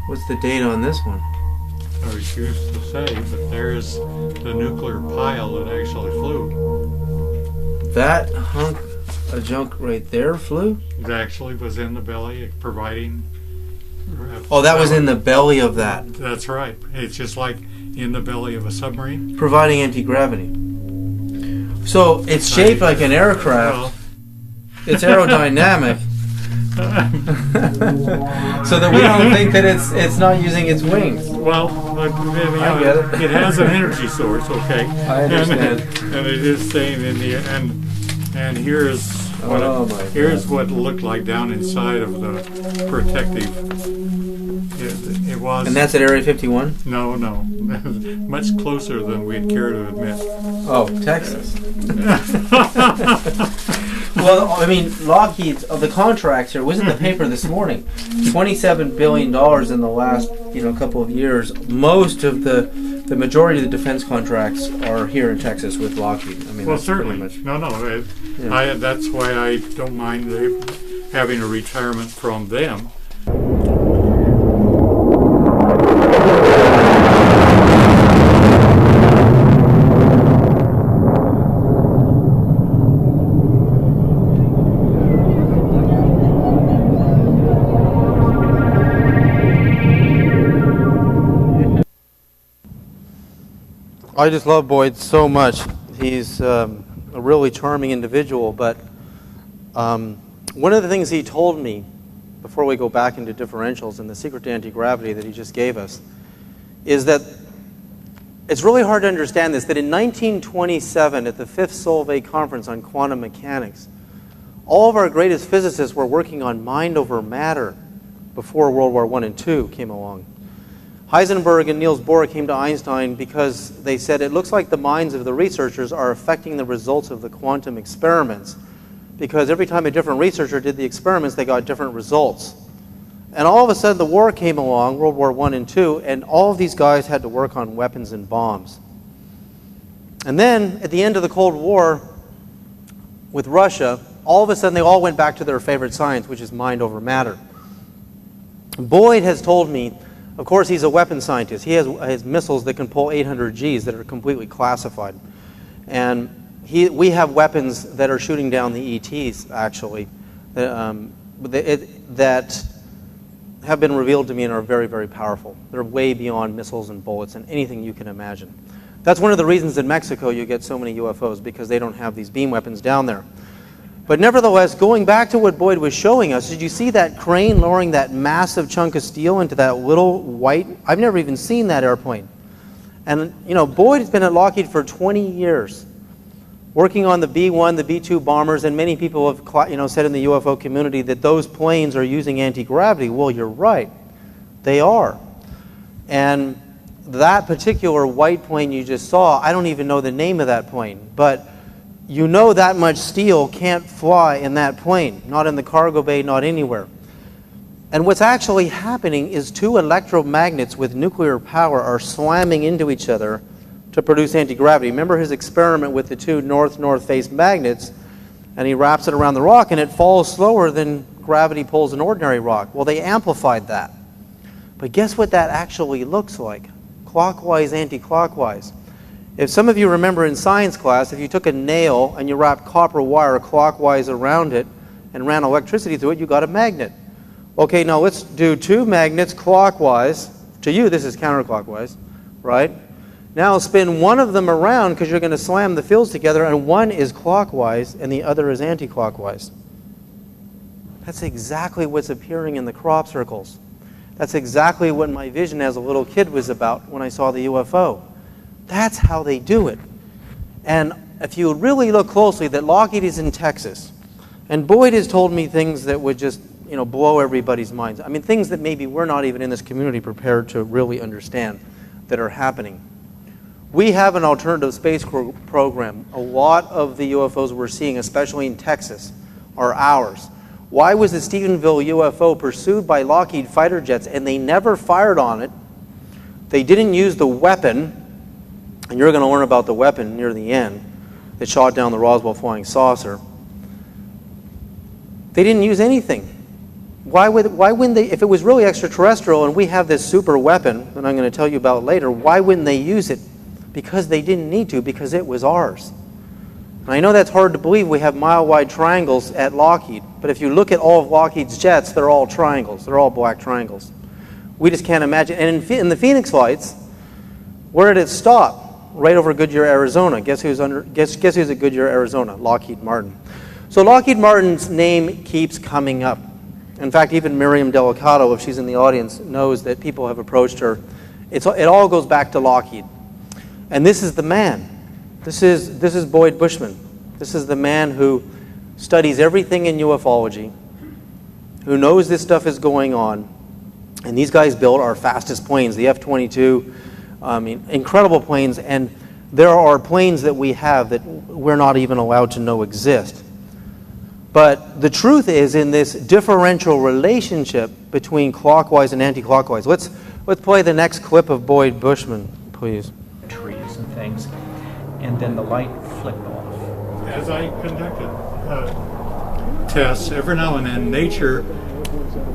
What's the date on this one? I refuse to say, but there's the nuclear pile that actually flew. that hunk of junk right there flew? It actually was in the belly, providing. Oh, that was in the belly of that. That's right. It's just like in the belly of a submarine. Providing anti-gravity. So it's shaped like an aircraft. Well, it's aerodynamic. So that we don't think that it's not using its wings. well, but, I get it. It has an energy source, okay? I understand. And it is saying in the and here's what what it looked like down inside of the protective. It was. And that's at Area 51? No, much closer than we'd care to admit. Oh, Texas. Well, I mean, Lockheed's the contracts here was in the paper this morning. $27 billion in the last couple of years. Most of the majority of the defense contracts are here in Texas with Lockheed. I mean, Well, that's certainly. pretty much. No. That's why I don't mind having a retirement from them. I just love Boyd so much. He's a really charming individual, but one of the things he told me before we go back into differentials and the secret to anti-gravity that he just gave us is that it's really hard to understand this, that in 1927 at the 5th Solvay Conference on Quantum Mechanics, all of our greatest physicists were working on mind over matter before World War I and II came along. Heisenberg and Niels Bohr came to Einstein because they said it looks like the minds of the researchers are affecting the results of the quantum experiments, because every time a different researcher did the experiments, they got different results. And all of a sudden the war came along, World War I and II, and all of these guys had to work on weapons and bombs. And then at the end of the Cold War with Russia, all of a sudden they all went back to their favorite science, which is mind over matter. Boyd has told me, of course, he's a weapons scientist. He has missiles that can pull 800 Gs that are completely classified. And we have weapons that are shooting down the ETs, actually, that have been revealed to me and are very, very powerful. They're way beyond missiles and bullets and anything you can imagine. That's one of the reasons in Mexico you get so many UFOs, because they don't have these beam weapons down there. But nevertheless, going back to what Boyd was showing us, did you see that crane lowering that massive chunk of steel into that little white? I've never even seen that airplane. And Boyd has been at Lockheed for 20 years, working on the B-1, the B-2 bombers, and many people have said in the UFO community that those planes are using anti-gravity. Well, you're right. They are. And that particular white plane you just saw, I don't even know the name of that plane, but that much steel can't fly in that plane, not in the cargo bay, not anywhere. And what's actually happening is two electromagnets with nuclear power are slamming into each other to produce anti-gravity. Remember his experiment with the two north-north face magnets, and he wraps it around the rock and it falls slower than gravity pulls an ordinary rock. Well, they amplified that. But guess what that actually looks like? Clockwise, anti-clockwise. If some of you remember in science class, if you took a nail and you wrapped copper wire clockwise around it and ran electricity through it, you got a magnet. Okay, now let's do two magnets clockwise. To you, this is counterclockwise, right? Now spin one of them around, because you're going to slam the fields together, and one is clockwise and the other is anti-clockwise. That's exactly what's appearing in the crop circles. That's exactly what my vision as a little kid was about when I saw the UFO. That's how they do it. And if you really look closely, that Lockheed is in Texas. And Boyd has told me things that would just, blow everybody's minds. I mean, things that maybe we're not even in this community prepared to really understand that are happening. We have an alternative space program. A lot of the UFOs we're seeing, especially in Texas, are ours. Why was the Stephenville UFO pursued by Lockheed fighter jets and they never fired on it? They didn't use the weapon. And you're going to learn about the weapon near the end that shot down the Roswell flying saucer. They didn't use anything. Why wouldn't they, if it was really extraterrestrial and we have this super weapon that I'm going to tell you about later, why wouldn't they use it? Because they didn't need to, because it was ours. And I know that's hard to believe. We have mile-wide triangles at Lockheed, but if you look at all of Lockheed's jets, they're all triangles. They're all black triangles. We just can't imagine. And in the Phoenix flights, where did it stop? Right over Goodyear, Arizona. Guess who's at Goodyear, Arizona? Lockheed Martin. So Lockheed Martin's name keeps coming up. In fact, even Miriam Delicato, if she's in the audience, knows that people have approached her. It all goes back to Lockheed. And this is the man. This is Boyd Bushman. This is the man who studies everything in ufology, who knows this stuff is going on. And these guys built our fastest planes, the F-22, incredible planes. And there are planes that we have that we're not even allowed to know exist. But the truth is, in this differential relationship between clockwise and anti-clockwise. Let's play the next clip of Boyd Bushman, please. Trees and things, and then the light flicked off. As I conducted tests, every now and then nature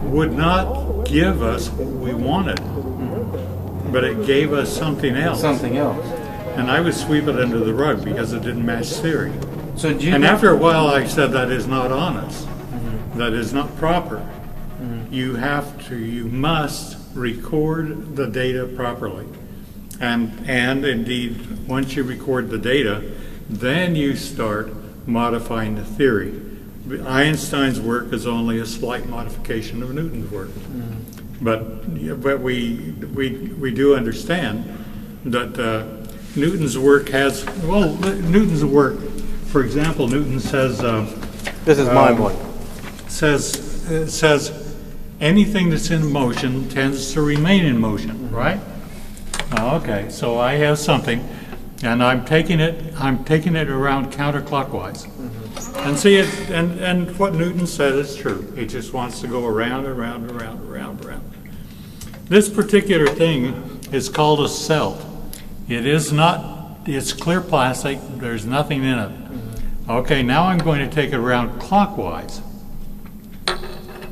would not give us what we wanted, but it gave us something else. Something else. And I would sweep it under the rug because it didn't match theory. So do you and after a while I said that is not honest. That is not proper. You must record the data properly. And indeed, once you record the data, then you start modifying the theory. Einstein's work is only a slight modification of Newton's work. But we do understand that Newton's work has, Newton's work, for example, Newton says, this is mind-blowing. Says anything that's in motion tends to remain in motion, right? Okay, so I have something, and I'm taking it around counterclockwise. And see it, and what Newton said is true. It just wants to go around and around and around and around and around. This particular thing is called a celt. It is not, it's clear plastic, there's nothing in it. Okay, now I'm going to take it around clockwise.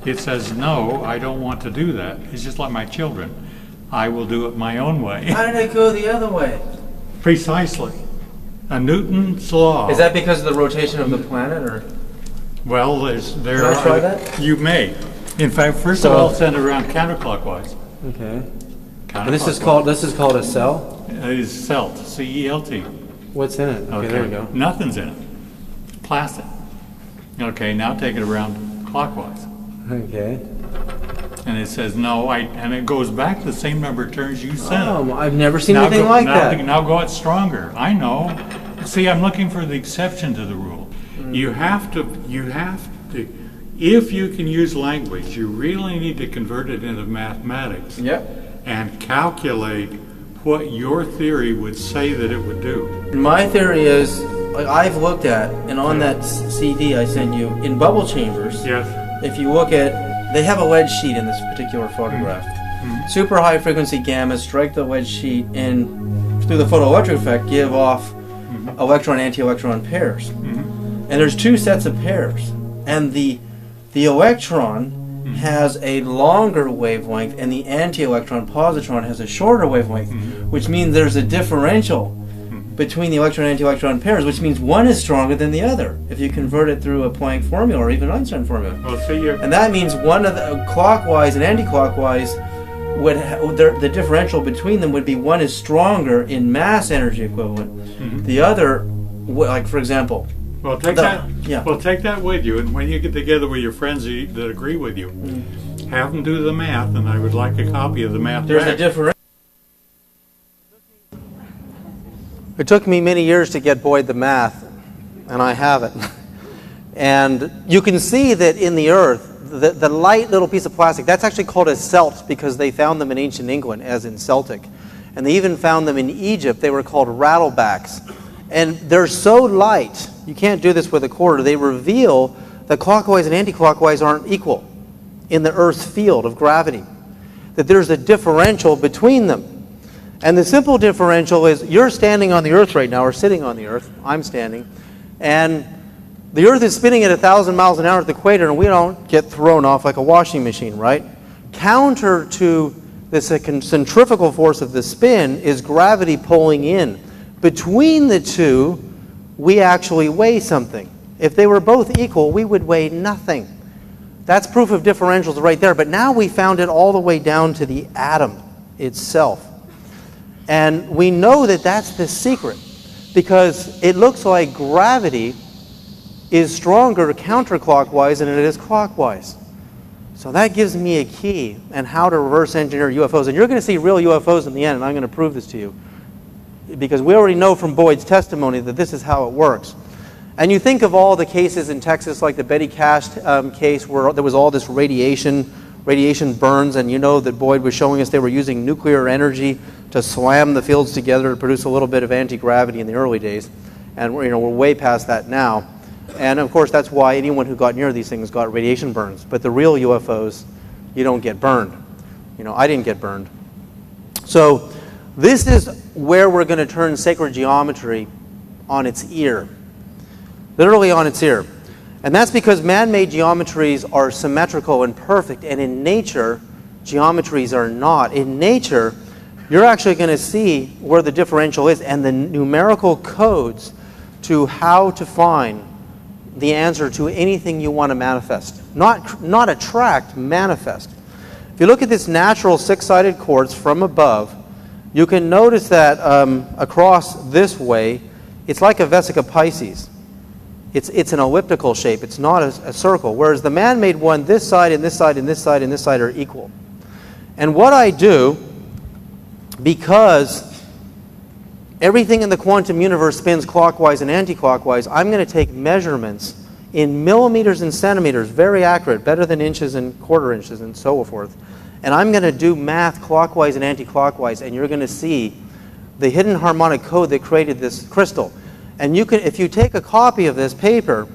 It says, no, I don't want to do that. It's just like my children. I will do it my own way. How did it go the other way? Precisely. A Newton's law. Is that because of the rotation of the planet, or? Well, Can I try that? You may. In fact, first of all, send it around counterclockwise. Okay. And this is called a cell? It is CELT, C-E-L-T. What's in it? Okay, there we go. Nothing's in it. Plastic. Okay, now take it around clockwise. Okay. And it says no, and it goes back to the same number of turns you sent it. I've never seen anything like that. Now go out stronger. I know. See, I'm looking for the exception to the rule. You have to, if you can use language, you really need to convert it into mathematics. Yep. And calculate what your theory would say that it would do. My theory is, like I've looked at, and on that CD I sent you, in bubble chambers, if you look at, they have a lead sheet in this particular photograph. Super high frequency gammas strike the lead sheet and through the photoelectric effect give off electron anti-electron pairs. And there's two sets of pairs. And the electron has a longer wavelength and the anti-electron positron has a shorter wavelength, which means there's a differential between the electron and anti-electron pairs, which means one is stronger than the other if you convert it through a Planck formula or even Einstein formula. And that means one of the clockwise and anti-clockwise would the differential between them would be one is stronger in mass energy equivalent. The other, like for example, well, take that with you, and when you get together with your friends that agree with you, have them do the math, and I would like a copy of the math. There's a differential. It took me many years to get Boyd the math, and I have it. And you can see that in the Earth, the light little piece of plastic, that's actually called a celt because they found them in ancient England, as in Celtic. And they even found them in Egypt. They were called rattlebacks. And they're so light, you can't do this with a quarter, they reveal that clockwise and anti-clockwise aren't equal in the Earth's field of gravity. That there's a differential between them. And the simple differential is you're standing on the Earth right now, or sitting on the Earth, I'm standing, and the Earth is spinning at 1,000 miles an hour at the equator, and we don't get thrown off like a washing machine, right? Counter to this centrifugal force of the spin is gravity pulling in. Between the two, we actually weigh something. If they were both equal, we would weigh nothing. That's proof of differentials right there. But now we found it all the way down to the atom itself. And we know that that's the secret, because it looks like gravity is stronger counterclockwise than it is clockwise. So that gives me a key on how to reverse engineer UFOs. And you're going to see real UFOs in the end, and I'm going to prove this to you, because we already know from Boyd's testimony that this is how it works. And you think of all the cases in Texas, like the Betty Cash case, where there was all this radiation burns, and you know that Boyd was showing us they were using nuclear energy to slam the fields together to produce a little bit of anti-gravity in the early days. And we're way past that now. And of course, that's why anyone who got near these things got radiation burns. But the real UFOs, you don't get burned. I didn't get burned. So this is where we're going to turn sacred geometry on its ear. Literally on its ear. And that's because man-made geometries are symmetrical and perfect, and in nature, geometries are not. In nature, you're actually going to see where the differential is and the numerical codes to how to find the answer to anything you want to manifest. Not attract, manifest. If you look at this natural six-sided quartz from above, you can notice that across this way, it's like a vesica Pisces. It's an elliptical shape. It's not a circle. Whereas the man-made one, this side and this side and this side and this side are equal. And what I do, because everything in the quantum universe spins clockwise and anti-clockwise, I'm going to take measurements in millimeters and centimeters, very accurate, better than inches and quarter inches and so forth. And I'm going to do math clockwise and anti-clockwise, and you're going to see the hidden harmonic code that created this crystal. And you can, if you take a copy of this paper,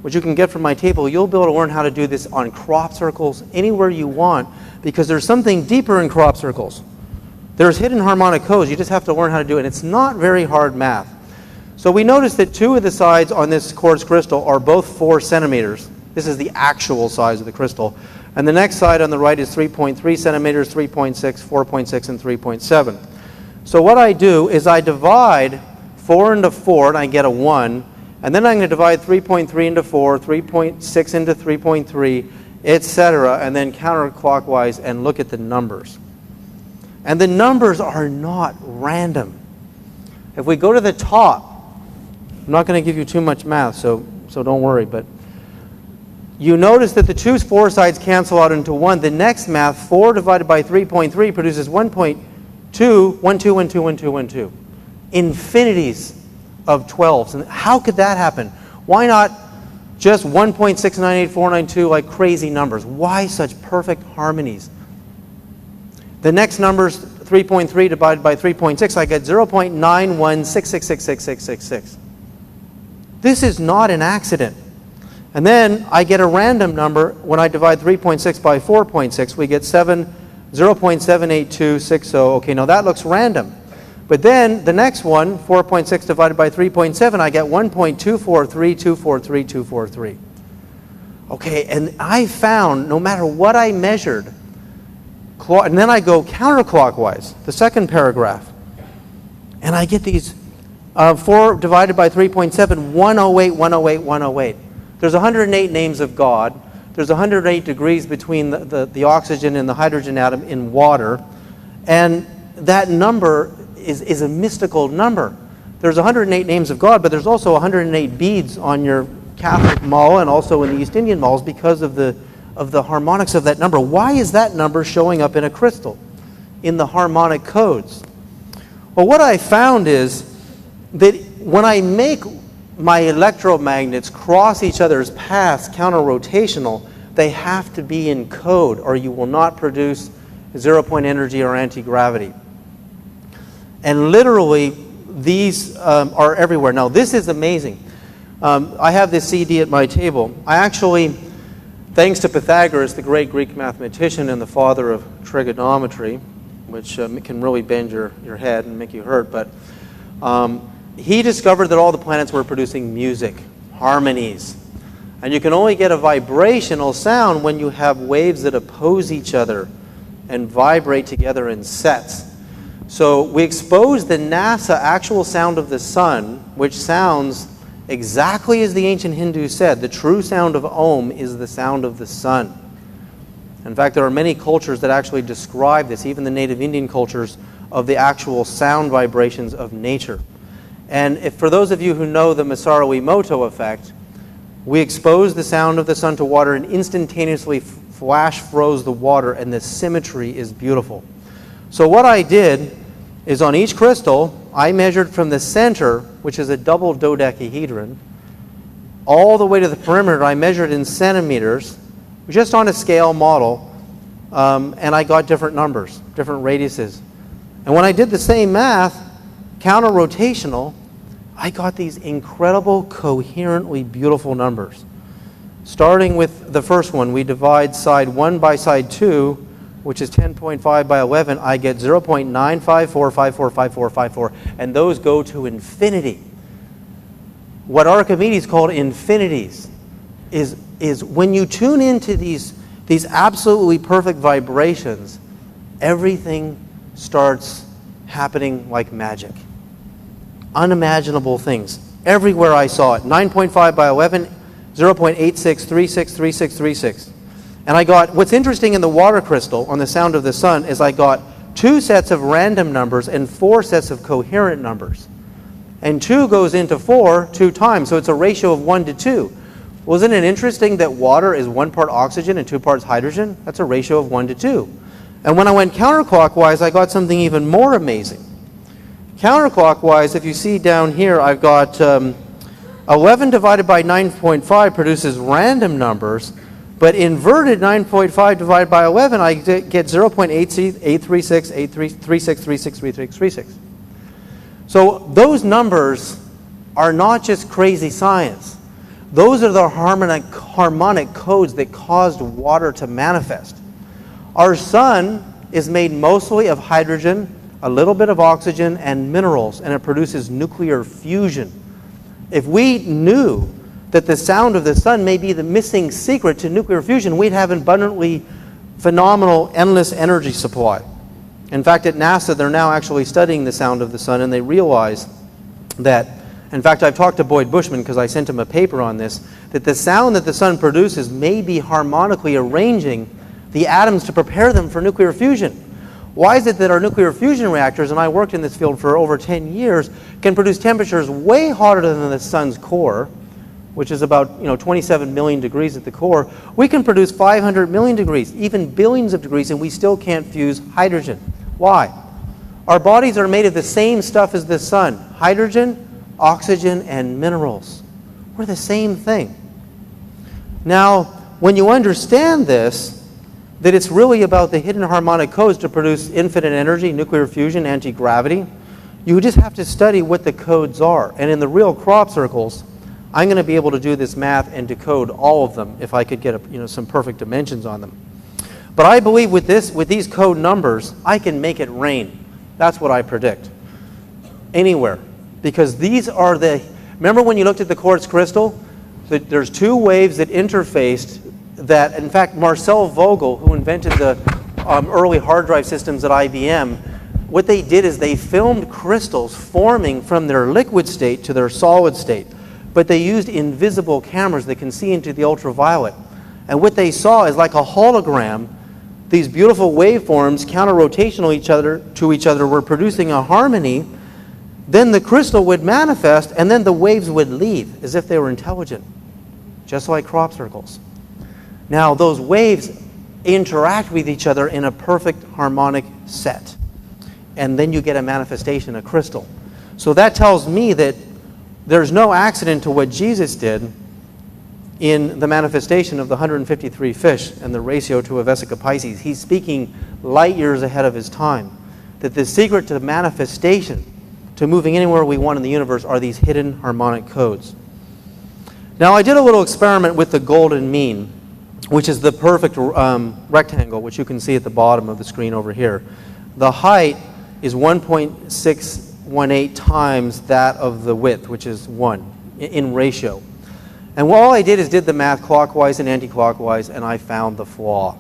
which you can get from my table, you'll be able to learn how to do this on crop circles anywhere you want, because there's something deeper in crop circles. There's hidden harmonic codes. You just have to learn how to do it. And it's not very hard math. So we notice that two of the sides on this quartz crystal are both 4 centimeters. This is the actual size of the crystal. And the next side on the right is 3.3 centimeters, 3.6, 4.6, and 3.7. So what I do is I divide 4 into 4, and I get a 1. And then I'm going to divide 3.3 into 4, 3.6 into 3.3, etc., and then counterclockwise and look at the numbers. And the numbers are not random. If we go to the top, I'm not going to give you too much math, so don't worry, but you notice that the 2 4 sides cancel out into 1. The next math, 4 divided by 3.3, produces 1.2, 1, 2, 1, 2, 1, 2, 1, 2. Infinities of 12s. And how could that happen? Why not just 1.698492 like crazy numbers? Why such perfect harmonies? The next number's 3.3 divided by 3.6. I get 0.9166666666. This is not an accident. And then I get a random number when I divide 3.6 by 4.6. We get 0.78260. Okay, now that looks random. But then the next one, 4.6 divided by 3.7, I get 1.243243243243. Okay, and I found no matter what I measured, and then I go counterclockwise, the second paragraph, and I get these 4 divided by 3.7, 108, 108, 108. There's 108 names of God. There's 108 degrees between the oxygen and the hydrogen atom in water. And that number is a mystical number. There's 108 names of God, but there's also 108 beads on your Catholic mull and also in the East Indian mulls because of the harmonics of that number. Why is that number showing up in a crystal, in the harmonic codes? Well, what I found is that when I make my electromagnets cross each other's paths counter-rotational, they have to be in code or you will not produce zero-point energy or anti-gravity. And literally, these are everywhere. Now, this is amazing. I have this CD at my table. I actually, thanks to Pythagoras, the great Greek mathematician and the father of trigonometry, which can really bend your head and make you hurt, but he discovered that all the planets were producing music, harmonies. And you can only get a vibrational sound when you have waves that oppose each other and vibrate together in sets. So we exposed the NASA actual sound of the sun, which sounds Exactly as the ancient Hindus said, the true sound of Om is the sound of the sun. In fact, there are many cultures that actually describe this, even the native Indian cultures, of the actual sound vibrations of nature. And if, for those of you who know the Masaru Emoto effect, we expose the sound of the sun to water and instantaneously flash froze the water, and the symmetry is beautiful. So what I did is on each crystal, I measured from the center, which is a double dodecahedron, all the way to the perimeter. I measured in centimeters, just on a scale model, and I got different numbers, different radiuses. And when I did the same math, counter-rotational, I got these incredible, coherently beautiful numbers. Starting with the first one, we divide side 1 by side 2, which is 10.5 by 11, I get 0.954545454, and those go to infinity. What Archimedes called infinities is when you tune into these absolutely perfect vibrations, everything starts happening like magic. Unimaginable things. Everywhere I saw it. 9.5 by 11, 0.86363636. And I got, what's interesting in the water crystal on the sound of the sun is I got 2 sets of random numbers and 4 sets of coherent numbers. And 2 goes into 4 2 times, so it's a ratio of 1 to 2. Wasn't it interesting that water is 1 part oxygen and 2 parts hydrogen? That's a ratio of 1 to 2. And when I went counterclockwise, I got something even more amazing. Counterclockwise, if you see down here, I've got 11 divided by 9.5 produces random numbers, but inverted 9.5 divided by 11, I get 0.8368336363636. So those numbers are not just crazy science. Those are the harmonic codes that caused water to manifest. Our sun is made mostly of hydrogen, a little bit of oxygen, and minerals, and it produces nuclear fusion. If we knew that the sound of the sun may be the missing secret to nuclear fusion, we'd have an abundantly phenomenal, endless energy supply. In fact, at NASA, they're now actually studying the sound of the sun, and they realize that, in fact, I've talked to Boyd Bushman because I sent him a paper on this, that the sound that the sun produces may be harmonically arranging the atoms to prepare them for nuclear fusion. Why is it that our nuclear fusion reactors, and I worked in this field for over 10 years, can produce temperatures way hotter than the sun's core, which is about 27 million degrees at the core? We can produce 500 million degrees, even billions of degrees, and we still can't fuse hydrogen. Why? Our bodies are made of the same stuff as the sun: hydrogen, oxygen, and minerals. We're the same thing. Now, when you understand this, that it's really about the hidden harmonic codes to produce infinite energy, nuclear fusion, anti-gravity, you just have to study what the codes are. And in the real crop circles, I'm going to be able to do this math and decode all of them if I could get some perfect dimensions on them. But I believe with these code numbers, I can make it rain. That's what I predict. Anywhere. Because these are remember when you looked at the quartz crystal? There's 2 waves that interfaced that, in fact, Marcel Vogel, who invented the early hard drive systems at IBM, what they did is they filmed crystals forming from their liquid state to their solid state. But they used invisible cameras that can see into the ultraviolet. And what they saw is like a hologram. These beautiful waveforms, counter-rotational to each other, were producing a harmony. Then the crystal would manifest, and then the waves would leave as if they were intelligent, just like crop circles. Now, those waves interact with each other in a perfect harmonic set. And then you get a manifestation, a crystal. So that tells me that there's no accident to what Jesus did in the manifestation of the 153 fish and the ratio to a Vesica Pisces. He's speaking light years ahead of his time. That the secret to manifestation, to moving anywhere we want in the universe, are these hidden harmonic codes. Now, I did a little experiment with the golden mean, which is the perfect rectangle, which you can see at the bottom of the screen over here. The height is 1.618 times that of the width, which is 1 in ratio. And all I did is did the math clockwise and anti-clockwise, and I found the flaw.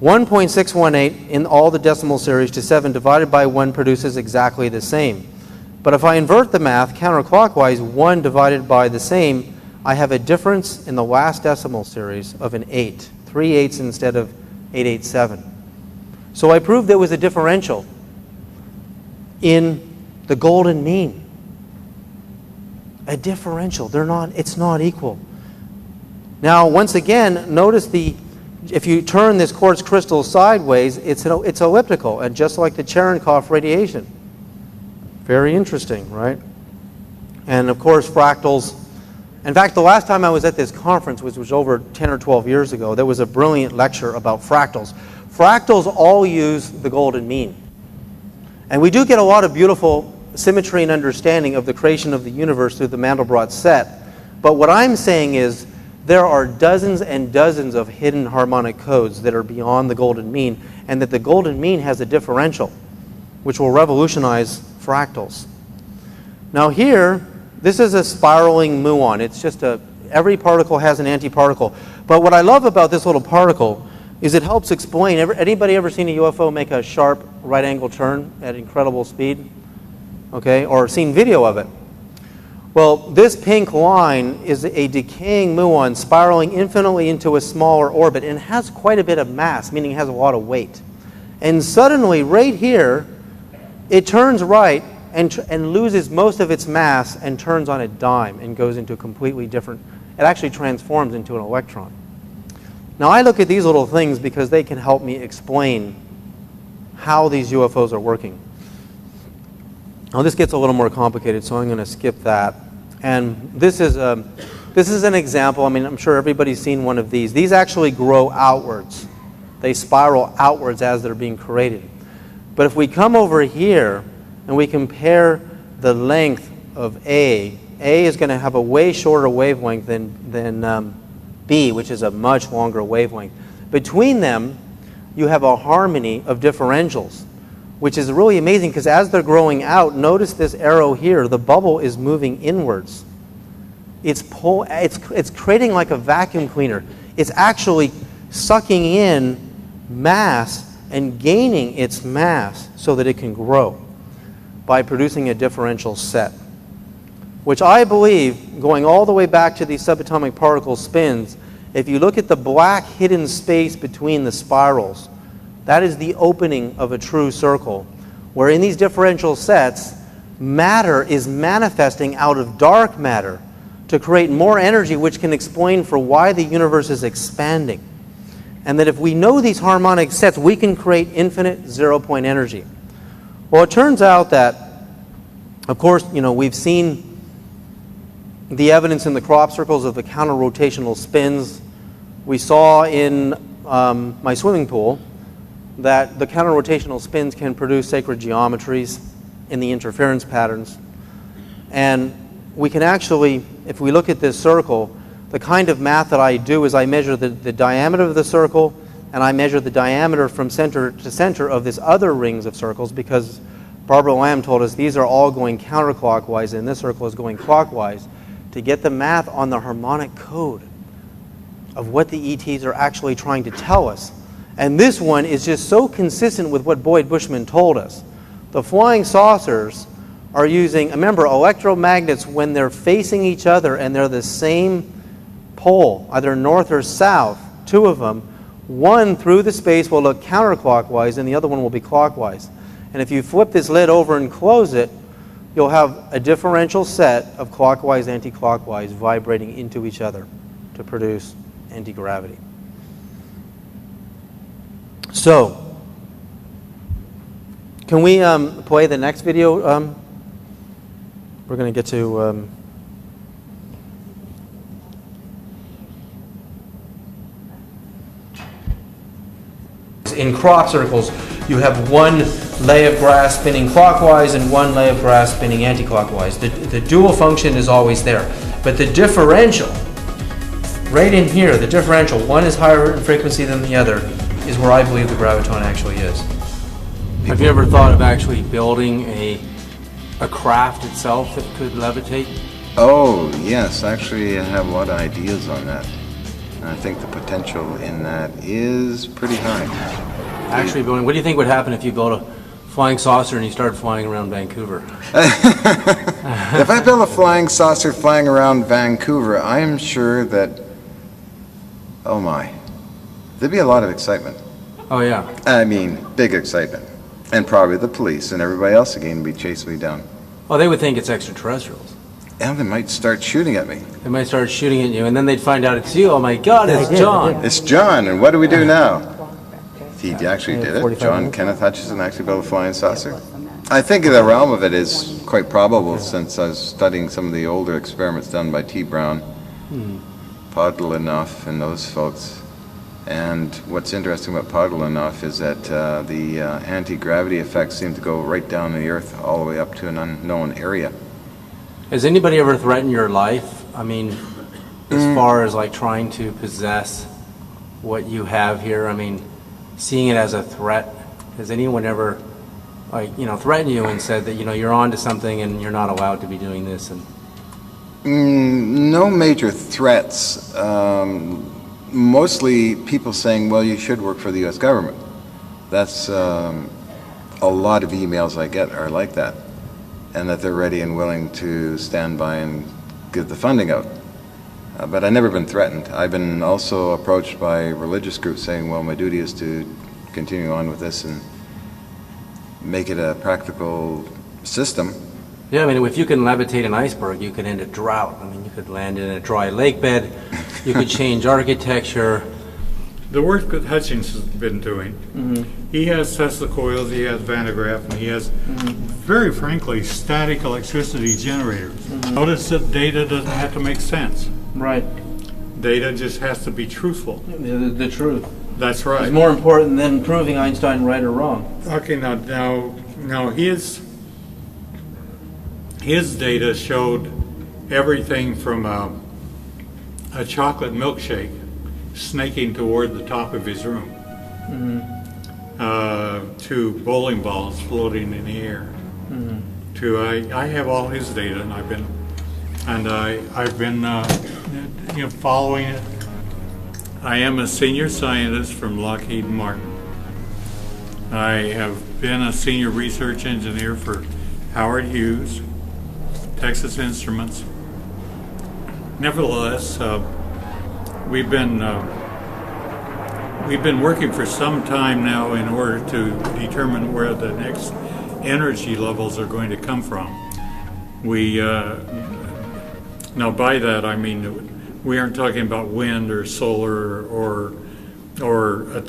1.618 in all the decimal series to 7 divided by 1 produces exactly the same. But if I invert the math counterclockwise, 1 divided by the same, I have a difference in the last decimal series of an 8. 3 eighths instead of 887. So I proved there was a differential in the golden mean. A differential. It's not equal. Now, once again, notice if you turn this quartz crystal sideways, it's elliptical, and just like the Cherenkov radiation. Very interesting, right? And of course, fractals. In fact, the last time I was at this conference, which was over 10 or 12 years ago, there was a brilliant lecture about fractals. Fractals all use the golden mean. And we do get a lot of beautiful symmetry and understanding of the creation of the universe through the Mandelbrot set. But what I'm saying is there are dozens and dozens of hidden harmonic codes that are beyond the golden mean, and that the golden mean has a differential, which will revolutionize fractals. Now here, this is a spiraling muon. It's just every particle has an antiparticle. But what I love about this little particle is it helps explain. Anybody ever seen a UFO make a sharp right angle turn at incredible speed? Okay, or seen video of it? Well, this pink line is a decaying muon spiraling infinitely into a smaller orbit, and it has quite a bit of mass, meaning it has a lot of weight. And suddenly, right here, it turns right and loses most of its mass and turns on a dime and goes into a completely different, it actually transforms into an electron. Now I look at these little things because they can help me explain how these UFOs are working. Now this gets a little more complicated, so I'm going to skip that. And this is an example. I mean, I'm sure everybody's seen one of these. These actually grow outwards. They spiral outwards as they're being created. But if we come over here and we compare the length of A is going to have a way shorter wavelength than B, which is a much longer wavelength. Between them, you have a harmony of differentials, which is really amazing because as they're growing out, notice this arrow here, the bubble is moving inwards. It's creating like a vacuum cleaner. It's actually sucking in mass and gaining its mass so that it can grow by producing a differential set, which I believe, going all the way back to these subatomic particle spins, if you look at the black hidden space between the spirals, that is the opening of a true circle, where in these differential sets, matter is manifesting out of dark matter to create more energy, which can explain for why the universe is expanding. And that if we know these harmonic sets, we can create infinite zero-point energy. Well, it turns out that, of course, we've seen the evidence in the crop circles of the counter-rotational spins. We saw in my swimming pool that the counter-rotational spins can produce sacred geometries in the interference patterns. And we can actually, if we look at this circle, the kind of math that I do is I measure the diameter of the circle, and I measure the diameter from center to center of this other rings of circles, because Barbara Lamb told us these are all going counterclockwise and this circle is going clockwise, to get the math on the harmonic code of what the ETs are actually trying to tell us. And this one is just so consistent with what Boyd Bushman told us. The flying saucers are using, remember, electromagnets when they're facing each other and they're the same pole, either north or south, two of them, one through the space will look counterclockwise and the other one will be clockwise. And if you flip this lid over and close it, you'll have a differential set of clockwise, anti-clockwise vibrating into each other to produce anti-gravity. So, can we play the next video? We're going to get to... In crop circles, you have one lay of grass spinning clockwise and one lay of grass spinning anti-clockwise. The dual function is always there. But the differential, right in here, the differential, one is higher in frequency than the other, is where I believe the graviton actually is. Have you ever thought of actually building a craft itself that could levitate? Oh, yes. Actually, I have a lot of ideas on that. And I think the potential in that is pretty high. Actually building, what do you think would happen if you built a flying saucer and you start flying around Vancouver. If I build a flying saucer flying around Vancouver, I am sure that, oh my, there'd be a lot of excitement. Oh yeah. I mean, big excitement. And probably the police and everybody else again would be chasing me down. Well, they would think it's extraterrestrials. And they might start shooting at me. They might start shooting at you, and then they'd find out it's you. Oh my God, it's John. It's John, and what do we do now? He actually did it. John Kenneth Hutchison actually built a flying saucer. I think the realm of it is quite probable, since I was studying some of the older experiments done by T. Brown, Podolinoff, and those folks. And what's interesting about Podolinoff is that the anti-gravity effects seem to go right down the Earth all the way up to an unknown area. Has anybody ever threatened your life? I mean, as far as like trying to possess what you have here, I mean, seeing it as a threat. Has anyone ever, like, you know, threatened you and said that, you know, you're on to something and you're not allowed to be doing this? And no major threats. Mostly people saying, well, you should work for the U.S. government. That's a lot of emails I get are like that, and that they're ready and willing to stand by and give the funding out. But I've never been threatened. I've been also approached by religious groups saying, well, my duty is to continue on with this and make it a practical system. yeah, I mean, if you can levitate an iceberg, you could end a drought. I mean, you could land in a dry lake bed. You could change architecture. The work that Hutchins has been doing, he has Tesla coils, he has Van de Graaff, and he has, very frankly, static electricity generators. Notice that data doesn't have to make sense. Right. Data just has to be truthful. The truth. That's right. It's more important than proving Einstein right or wrong. Okay, now his data showed everything from a chocolate milkshake snaking toward the top of his room, to bowling balls floating in the air. To I have all his data, and I've been you know, following it. I am a senior scientist from Lockheed Martin. I have been a senior research engineer for Howard Hughes, Texas Instruments. Nevertheless, we've been working for some time now in order to determine where the next energy levels are going to come from. We now by that I mean we aren't talking about wind or solar or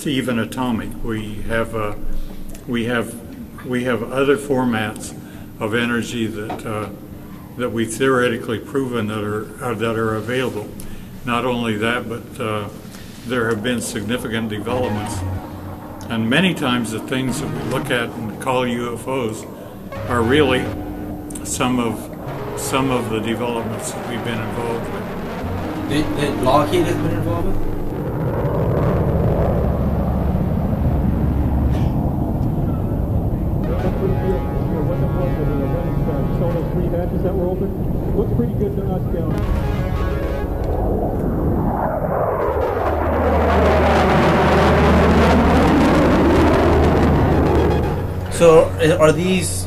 even atomic. We have other formats of energy that we've theoretically proven that are available. Not only that, but there have been significant developments, and many times the things that we look at and call UFOs are really some of the developments that we've been involved with. That Lockheed has been involved with? That were open. Looks pretty good to us down. So are these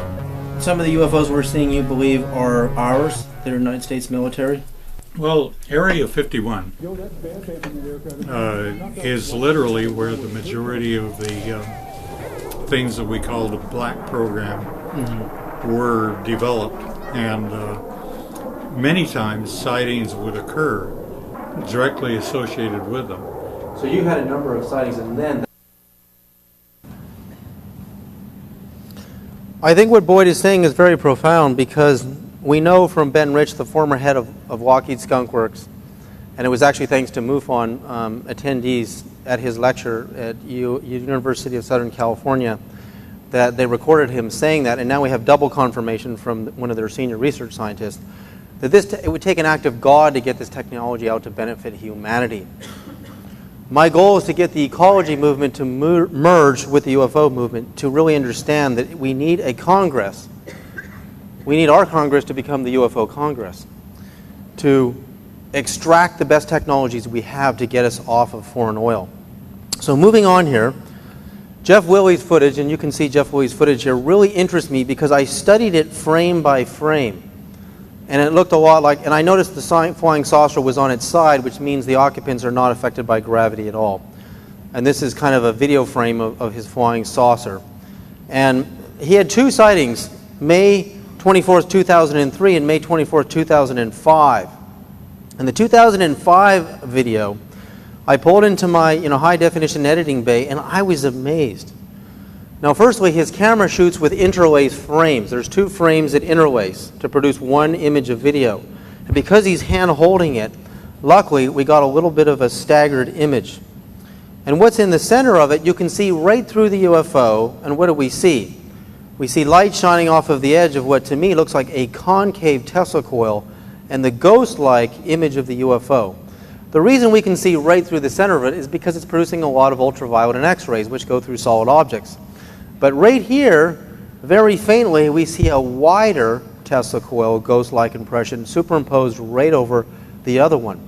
some of the UFOs we're seeing you believe are ours? They're United States military? Well, Area 51 is literally where the majority of the things that we call the black program were developed. And many times sightings would occur directly associated with them. So you had a number of sightings, and then... I think what Boyd is saying is very profound, because we know from Ben Rich, the former head of Lockheed Skunk Works, and it was actually thanks to MUFON attendees at his lecture at University of Southern California, that they recorded him saying that, and now we have double confirmation from one of their senior research scientists that it would take an act of God to get this technology out to benefit humanity. My goal is to get the ecology movement to merge with the UFO movement, to really understand that we need a Congress. We need our Congress to become the UFO Congress, to extract the best technologies we have to get us off of foreign oil. So moving on here, Jeff Willey's footage, and you can see Jeff Willey's footage here, really interests me because I studied it frame by frame. And it looked a lot like, and I noticed the flying saucer was on its side, which means the occupants are not affected by gravity at all. And this is kind of a video frame of his flying saucer. And he had two sightings, May 24th, 2003 and May 24th, 2005. In the 2005 video, I pulled into my high definition editing bay and I was amazed. Now firstly, his camera shoots with interlaced frames. There's two frames that interlace to produce one image of video. And because he's hand holding it, luckily we got a little bit of a staggered image. And what's in the center of it, you can see right through the UFO, and what do we see? We see light shining off of the edge of what to me looks like a concave Tesla coil and the ghost-like image of the UFO. The reason we can see right through the center of it is because it's producing a lot of ultraviolet and X-rays which go through solid objects. But right here, very faintly, we see a wider Tesla coil, ghost-like impression, superimposed right over the other one.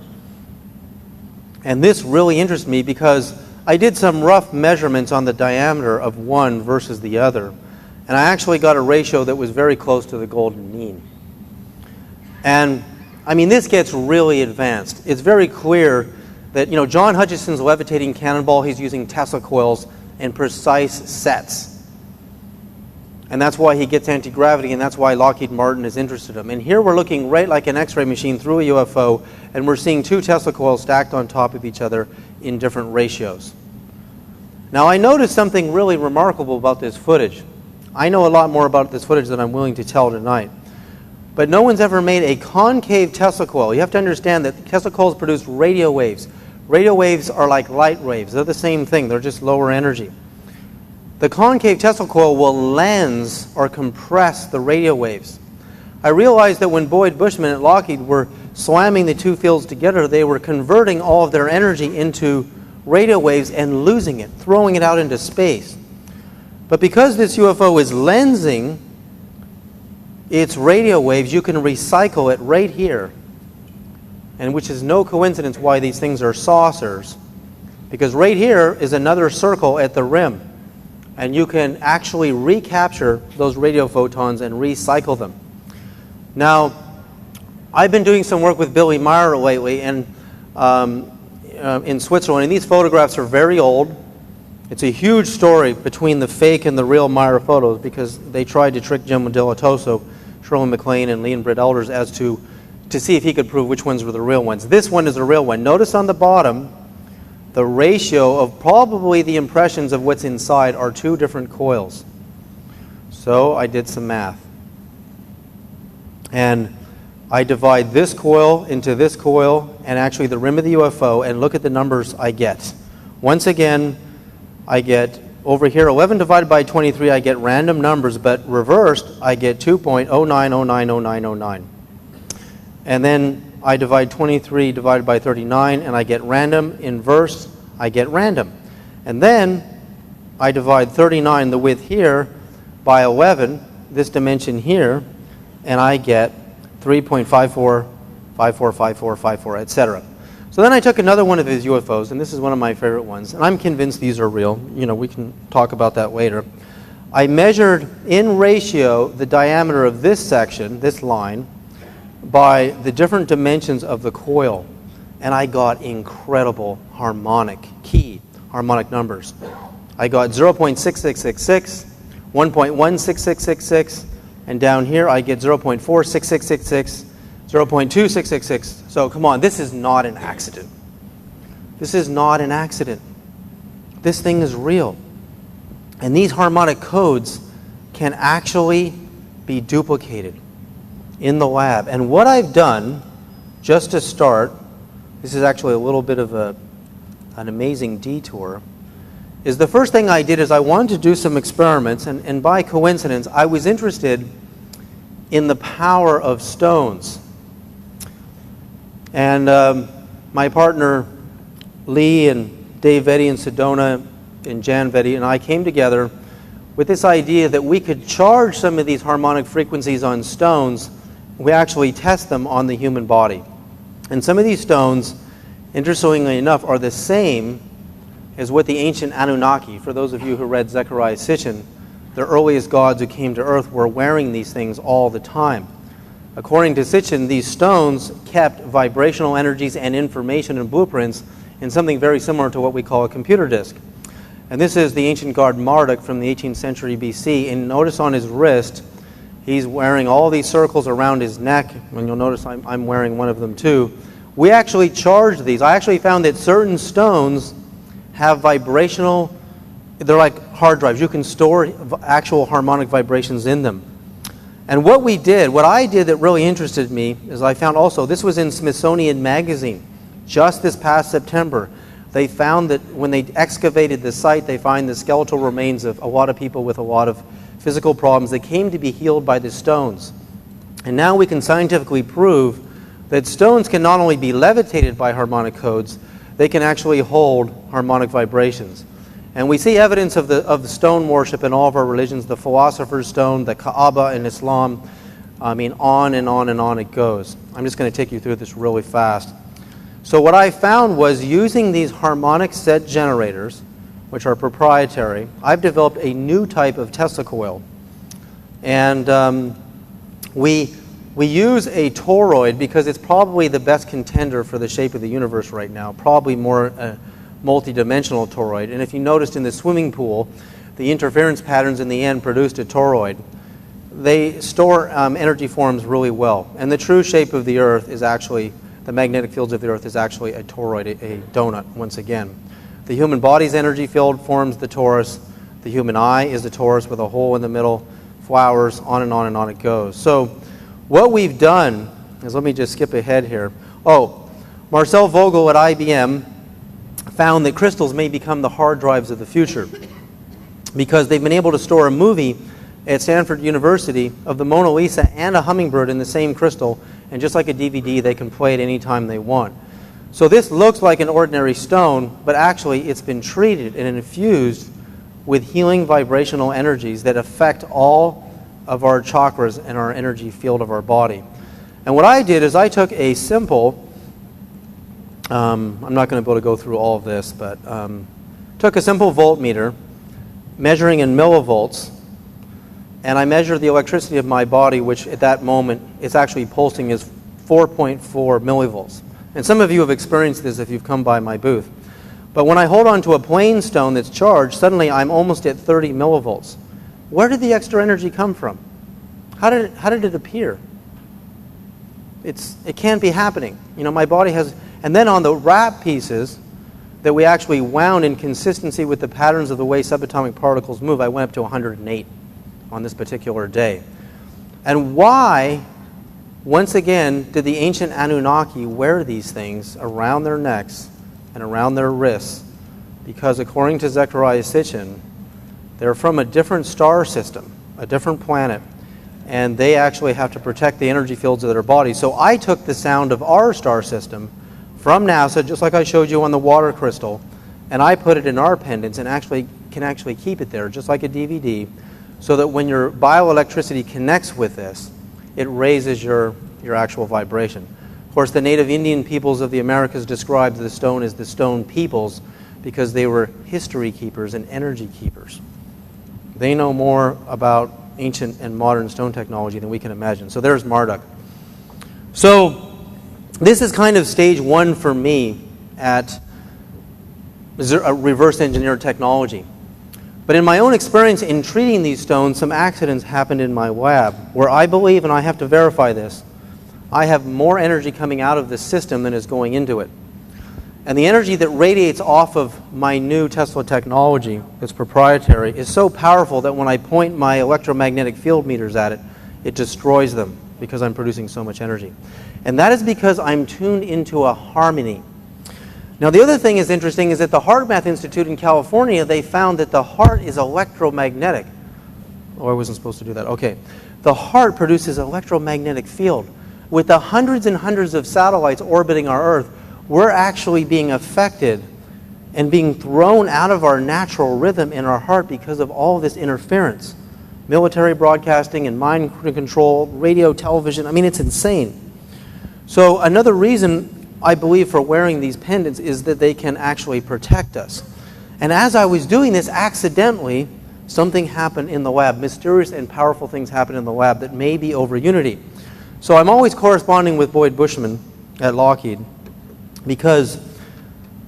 And this really interests me because I did some rough measurements on the diameter of one versus the other. And I actually got a ratio that was very close to the golden mean. And I mean, this gets really advanced. It's very clear that, John Hutchison's levitating cannonball, he's using Tesla coils in precise sets. And that's why he gets anti-gravity, and that's why Lockheed Martin is interested in him. And here we're looking right like an X-ray machine through a UFO, and we're seeing two Tesla coils stacked on top of each other in different ratios. Now, I noticed something really remarkable about this footage. I know a lot more about this footage than I'm willing to tell tonight. But no one's ever made a concave Tesla coil. You have to understand that Tesla coils produce radio waves. Radio waves are like light waves. They're the same thing. They're just lower energy. The concave Tesla coil will lens or compress the radio waves. I realized that when Boyd Bushman at Lockheed were slamming the two fields together, they were converting all of their energy into radio waves and losing it, throwing it out into space. But because this UFO is lensing its radio waves, you can recycle it right here. And which is no coincidence why these things are saucers. Because right here is another circle at the rim. And you can actually recapture those radio photons and recycle them. Now, I've been doing some work with Billy Meyer lately and in Switzerland, and these photographs are very old. It's a huge story between the fake and the real Meyer photos because they tried to trick Jim Delatoso, Shirley MacLaine, and Leon Britt Elders as to see if he could prove which ones were the real ones. This one is the real one. Notice on the bottom, the ratio of probably the impressions of what's inside are two different coils. So I did some math. And I divide this coil into this coil and actually the rim of the UFO and look at the numbers I get. Once again, I get over here 11 divided by 23, I get random numbers, but reversed, I get 2.09090909. And then I divide 23 divided by 39 and I get random. Inverse, I get random. And then I divide 39, the width here, by 11, this dimension here, and I get 3.54545454, etc. So then I took another one of his UFOs, and this is one of my favorite ones, and I'm convinced these are real. We can talk about that later. I measured in ratio the diameter of this section, this line, by the different dimensions of the coil, and I got incredible harmonic numbers. I got 0.6666, 1.16666, and down here I get 0.46666, 0.2666. So come on, this is not an accident. This is not an accident. This thing is real. And these harmonic codes can actually be duplicated in the lab. And what I've done, just to start, this is actually a little bit of an amazing detour, is the first thing I did is I wanted to do some experiments, and by coincidence, I was interested in the power of stones. And my partner, Lee and Dave Vetty and Sedona and Jan Vetty and I came together with this idea that we could charge some of these harmonic frequencies on stones. We actually test them on the human body. And some of these stones, interestingly enough, are the same is what the ancient Anunnaki, for those of you who read Zecharia Sitchin, the earliest gods who came to Earth were wearing these things all the time. According to Sitchin, these stones kept vibrational energies and information and blueprints in something very similar to what we call a computer disk. And this is the ancient god Marduk from the 18th century BC. And notice on his wrist, he's wearing all these circles around his neck. And you'll notice I'm wearing one of them too. We actually charged these. I actually found that certain stones have vibrational, they're like hard drives. You can store actual harmonic vibrations in them. And what I did that really interested me is I found also, this was in Smithsonian Magazine just this past September. They found that when they excavated the site, they find the skeletal remains of a lot of people with a lot of physical problems that came to be healed by the stones. And now we can scientifically prove that stones can not only be levitated by harmonic codes, they can actually hold harmonic vibrations. And we see evidence of the stone worship in all of our religions, the philosopher's stone, the Kaaba in Islam. I mean, on and on and on it goes. I'm just going to take you through this really fast. So what I found was using these harmonic set generators, which are proprietary, I've developed a new type of Tesla coil. And we use a toroid because it's probably the best contender for the shape of the universe right now, probably more multi-dimensional toroid. And if you noticed in the swimming pool, the interference patterns in the end produced a toroid. They store energy forms really well. And the true shape of the Earth is actually, the magnetic fields of the Earth is actually a toroid, a donut, once again. The human body's energy field forms the torus. The human eye is the torus with a hole in the middle, flowers, on and on and on it goes. So what we've done is, let me just skip ahead here. Oh, Marcel Vogel at IBM found that crystals may become the hard drives of the future because they've been able to store a movie at Stanford University of the Mona Lisa and a hummingbird in the same crystal, and just like a DVD, they can play it anytime they want. So this looks like an ordinary stone, but actually it's been treated and infused with healing vibrational energies that affect all of our chakras and our energy field of our body. And what I did is I took a simple, I'm not going to be able to go through all of this, but took a simple voltmeter measuring in millivolts, and I measured the electricity of my body, which at that moment is actually pulsing as 4.4 millivolts. And some of you have experienced this if you've come by my booth. But when I hold on to a plain stone that's charged, suddenly I'm almost at 30 millivolts. Where did the extra energy come from? How did it appear? It can't be happening. You know, my body has... And then on the wrap pieces that we actually wound in consistency with the patterns of the way subatomic particles move, I went up to 108 on this particular day. And why, once again, did the ancient Anunnaki wear these things around their necks and around their wrists? Because according to Zecharia Sitchin, they're from a different star system, a different planet, and they actually have to protect the energy fields of their bodies. So I took the sound of our star system from NASA, just like I showed you on the water crystal, and I put it in our pendants and can actually keep it there, just like a DVD, so that when your bioelectricity connects with this, it raises your actual vibration. Of course, the native Indian peoples of the Americas described the stone as the stone peoples because they were history keepers and energy keepers. They know more about ancient and modern stone technology than we can imagine. So there's Marduk. So this is kind of stage one for me at reverse engineered technology. But in my own experience in treating these stones, some accidents happened in my lab where I believe, and I have to verify this, I have more energy coming out of the system than is going into it. And the energy that radiates off of my new Tesla technology that's proprietary is so powerful that when I point my electromagnetic field meters at it, it destroys them because I'm producing so much energy. And that is because I'm tuned into a harmony. Now the other thing is interesting is that the Heart Math Institute in California, they found that the heart is electromagnetic. Oh, I wasn't supposed to do that. Okay. The heart produces electromagnetic field. With the hundreds and hundreds of satellites orbiting our Earth, we're actually being affected and being thrown out of our natural rhythm in our heart because of all this interference. Military broadcasting and mind control, radio, television, I mean, it's insane. So another reason I believe for wearing these pendants is that they can actually protect us. And as I was doing this, accidentally, something happened in the lab. Mysterious and powerful things happened in the lab that may be over Unity. So I'm always corresponding with Boyd Bushman at Lockheed because,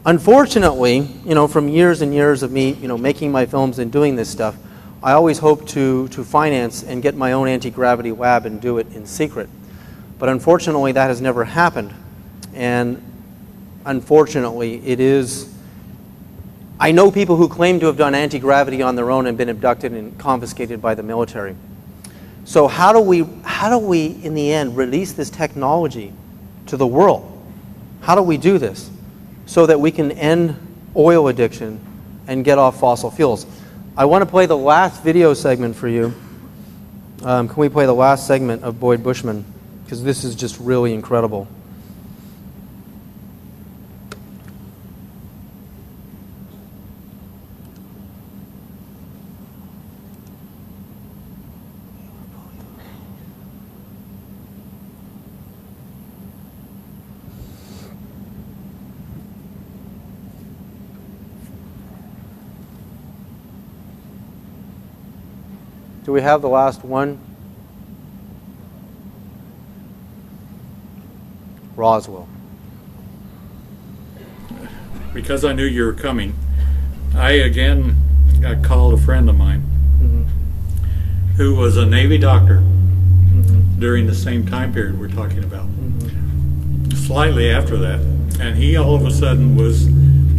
unfortunately, from years and years of me, making my films and doing this stuff, I always hope to finance and get my own anti-gravity lab and do it in secret. But unfortunately, that has never happened. And unfortunately, it is... I know people who claim to have done anti-gravity on their own and been abducted and confiscated by the military. So how do we, in the end, release this technology to the world? How do we do this so that we can end oil addiction and get off fossil fuels? I want to play the last video segment for you. Can we play the last segment of Boyd Bushman? Because this is just really incredible. Do we have the last one? Roswell. Because I knew you were coming, I again called a friend of mine who was a Navy doctor during the same time period we're talking about. Slightly after that, and he all of a sudden was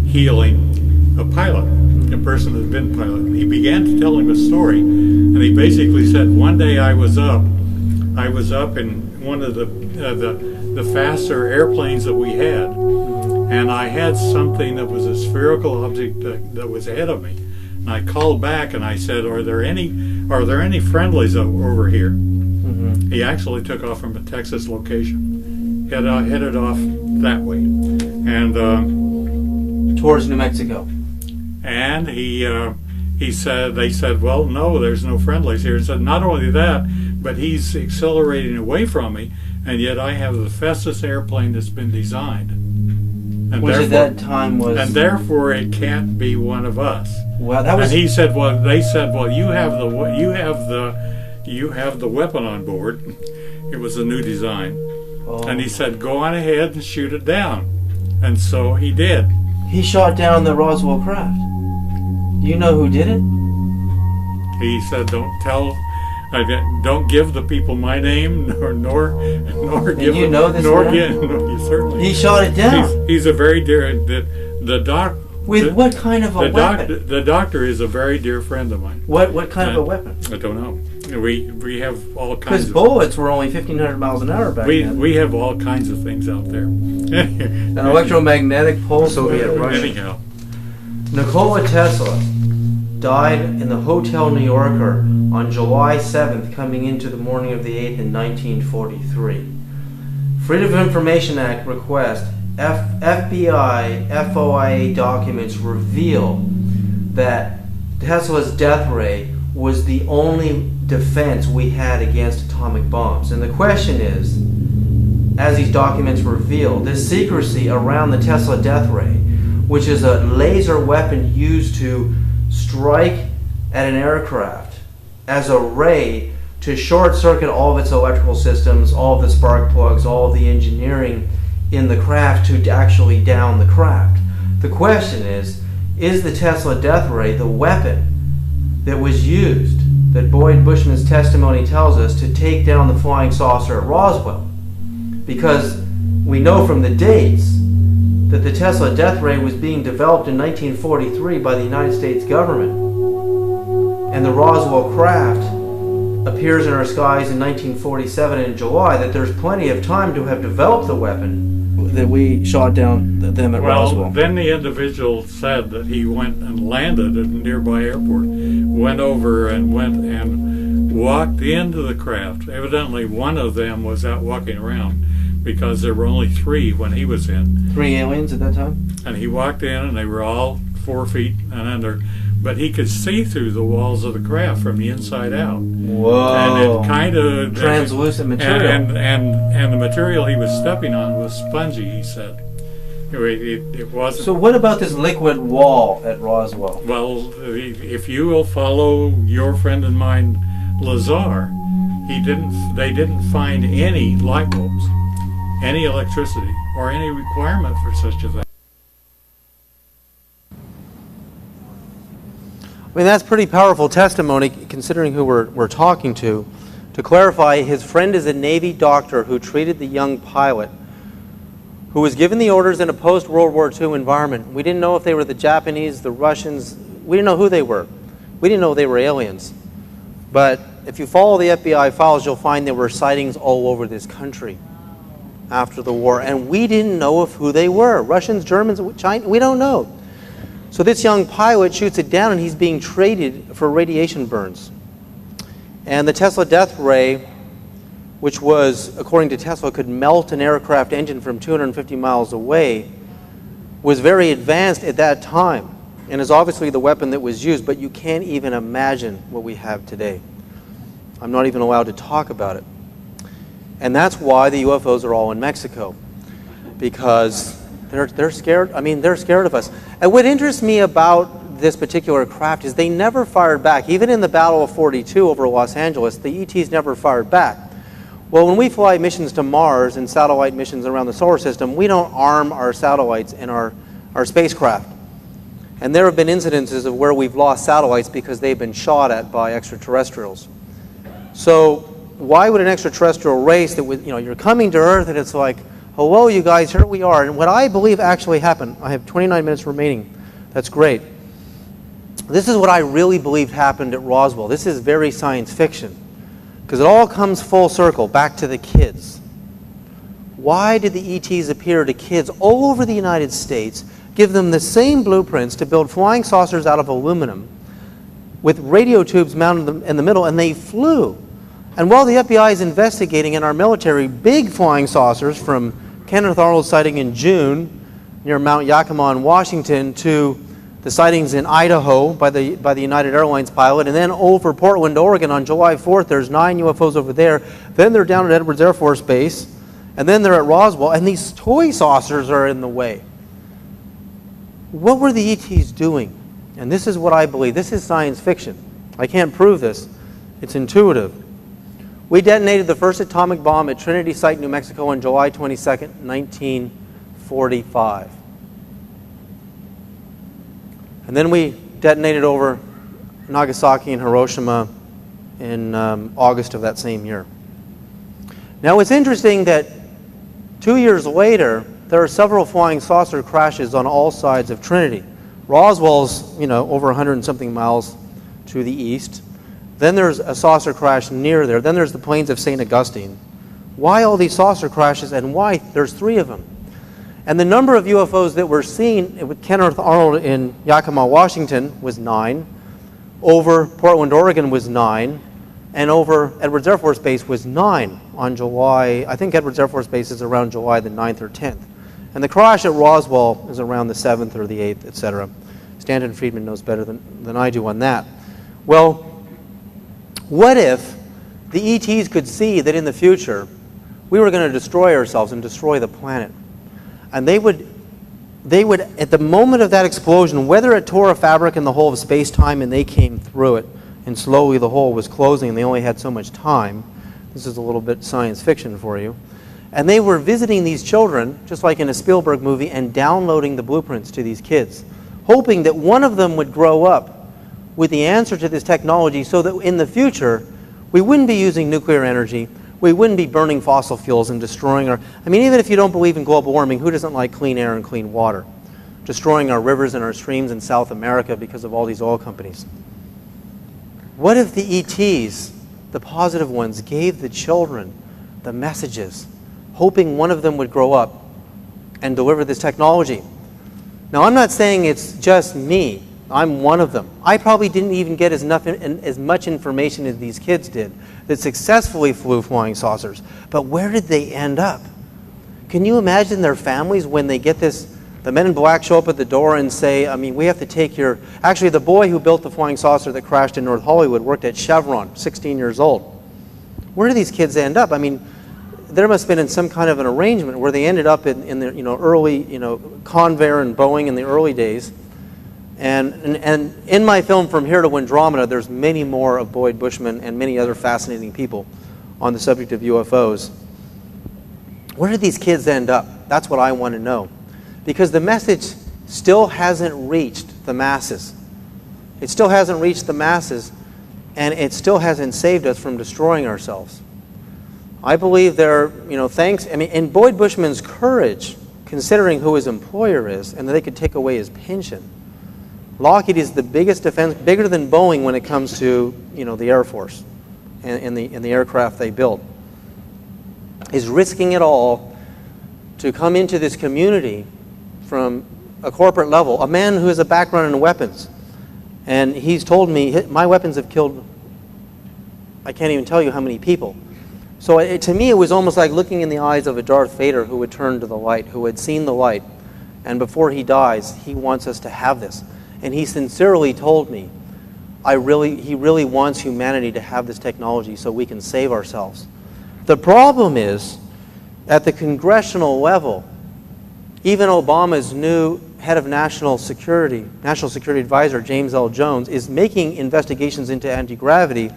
healing a pilot, a person that had been a pilot. He began to tell him a story, and he basically said, one day I was up in one of the faster airplanes that we had, and I had something that was a spherical object that was ahead of me. And I called back and I said, are there any friendlies over here? He actually took off from a Texas location, headed off that way, and towards New Mexico. And they said, well, no, there's no friendlies here. He said, not only that, but he's accelerating away from me, and yet I have the fastest airplane that's been designed. And which at that time was... And therefore it can't be one of us. Well, that was... And he said, well, they said, well, you have the weapon on board. It was a new design. Oh. And he said, go on ahead and shoot it down. And so he did. He shot down the Roswell craft. Do you know who did it? He said, don't give the people my name, nor give. You know this man? No, certainly. He shot it down. He's a very dear. The doc. With what kind of a weapon? The doctor is a very dear friend of mine. What kind of a weapon? I don't know. We have all kinds. Because bullets were only 1,500 miles an hour back then. We have all kinds of things out there. An electromagnetic pulse. Soviet Russia. Anyhow. Nikola Tesla died in the Hotel New Yorker on July 7th, coming into the morning of the 8th in 1943. Freedom of Information Act request. FBI FOIA documents reveal that Tesla's death ray was the only defense we had against atomic bombs. And the question is, as these documents reveal, this secrecy around the Tesla death ray, which is a laser weapon used to strike at an aircraft as a ray to short circuit all of its electrical systems, all of the spark plugs, all of the engineering in the craft to actually down the craft. The question is the Tesla death ray the weapon that was used, that Boyd Bushman's testimony tells us, to take down the flying saucer at Roswell? Because we know from the dates that the Tesla death ray was being developed in 1943 by the United States government, and the Roswell craft appears in our skies in 1947 in July, that there's plenty of time to have developed the weapon that we shot down them at Roswell. Well, then the individual said that he went and landed at a nearby airport, went over and walked into the craft. Evidently one of them was out walking around, because there were only 3 when he was in. 3 aliens at that time? And he walked in and they were all 4 feet and under, but he could see through the walls of the craft from the inside out. Whoa. And it kind of... Translucent material. And the material he was stepping on was spongy, he said. It wasn't. So what about this liquid wall at Roswell? Well, if you will follow your friend and mine, Lazar, they didn't find any light bulbs, any electricity, or any requirement for such a thing. I mean, that's pretty powerful testimony, considering who we're talking to. To clarify, his friend is a Navy doctor who treated the young pilot who was given the orders in a post-World War II environment. We didn't know if they were the Japanese, the Russians. We didn't know who they were. We didn't know they were aliens. But if you follow the FBI files, you'll find there were sightings all over this country after the war. And we didn't know of who they were. Russians, Germans, China, we don't know. So this young pilot shoots it down, and he's being treated for radiation burns. And the Tesla death ray, which was, according to Tesla, could melt an aircraft engine from 250 miles away, was very advanced at that time, and is obviously the weapon that was used, but you can't even imagine what we have today. I'm not even allowed to talk about it. And that's why the UFOs are all in Mexico, because they're scared. I mean, they're scared of us. And what interests me about this particular craft is they never fired back. Even in the Battle of 42 over Los Angeles, the ETs never fired back. Well, when we fly missions to Mars and satellite missions around the solar system, we don't arm our satellites and our spacecraft. And there have been incidences of where we've lost satellites because they've been shot at by extraterrestrials. So why would an extraterrestrial race that would, you're coming to Earth and it's like, hello, you guys, here we are. And what I believe actually happened, I have 29 minutes remaining. That's great. This is what I really believed happened at Roswell. This is very science fiction, because it all comes full circle, back to the kids. Why did the ETs appear to kids all over the United States, give them the same blueprints to build flying saucers out of aluminum with radio tubes mounted in the middle, and they flew? And while the FBI is investigating in our military big flying saucers, from Kenneth Arnold's sighting in June near Mount Yakima in Washington to the sightings in Idaho by the United Airlines pilot, and then over Portland, Oregon on July 4th, there's 9 UFOs over there. Then they're down at Edwards Air Force Base, and then they're at Roswell, and these toy saucers are in the way. What were the ETs doing? And this is what I believe. This is science fiction. I can't prove this. It's intuitive. We detonated the first atomic bomb at Trinity Site, New Mexico on July 22nd, 1945. And then we detonated over Nagasaki and Hiroshima in August of that same year. Now it's interesting that 2 years later, there are several flying saucer crashes on all sides of Trinity. Roswell's, over 100 and something miles to the east. Then there's a saucer crash near there. Then there's the plains of St. Augustine. Why all these saucer crashes, and why there's 3 of them? And the number of UFOs that were seen with Kenneth Arnold in Yakima, Washington was 9. Over Portland, Oregon was 9. And over Edwards Air Force Base was 9 on July. I think Edwards Air Force Base is around July the 9th or 10th. And the crash at Roswell is around the 7th or the 8th, etc. Stanton Friedman knows better than I do on that. Well, what if the ETs could see that in the future we were going to destroy ourselves and destroy the planet? And they would, at the moment of that explosion, whether it tore a fabric in the hole of space-time and they came through it, and slowly the hole was closing and they only had so much time. This is a little bit science fiction for you. And they were visiting these children, just like in a Spielberg movie, and downloading the blueprints to these kids, hoping that one of them would grow up with the answer to this technology so that in the future we wouldn't be using nuclear energy, we wouldn't be burning fossil fuels and destroying our... I mean, even if you don't believe in global warming, who doesn't like clean air and clean water? Destroying our rivers and our streams in South America because of all these oil companies. What if the ETs, the positive ones, gave the children the messages, hoping one of them would grow up and deliver this technology? Now, I'm not saying it's just me. I'm one of them. I probably didn't even get as much information as these kids did that successfully flew flying saucers. But where did they end up? Can you imagine their families when they get this? The men in black show up at the door and say, we have to take your... Actually, the boy who built the flying saucer that crashed in North Hollywood worked at Chevron, 16 years old. Where do these kids end up? there must have been in some kind of an arrangement where they ended up in the early Convair and Boeing in the early days. And in my film From Here to Windromeda, there's many more of Boyd Bushman and many other fascinating people on the subject of UFOs. Where did these kids end up? That's what I want to know. Because the message still hasn't reached the masses. It still hasn't reached the masses, and it still hasn't saved us from destroying ourselves. I believe there, in Boyd Bushman's courage, considering who his employer is, and that they could take away his pension. Lockheed is the biggest defense, bigger than Boeing when it comes to, the Air Force and the aircraft they built. Is risking it all to come into this community from a corporate level. A man who has a background in weapons. And he's told me, my weapons have killed, I can't even tell you how many people. So to me, it was almost like looking in the eyes of a Darth Vader who had turned to the light, who had seen the light. And before he dies, he wants us to have this. And he sincerely told me, he really wants humanity to have this technology so we can save ourselves. The problem is, at the congressional level, even Obama's new head of national security advisor, James L. Jones, is making investigations into anti-gravity.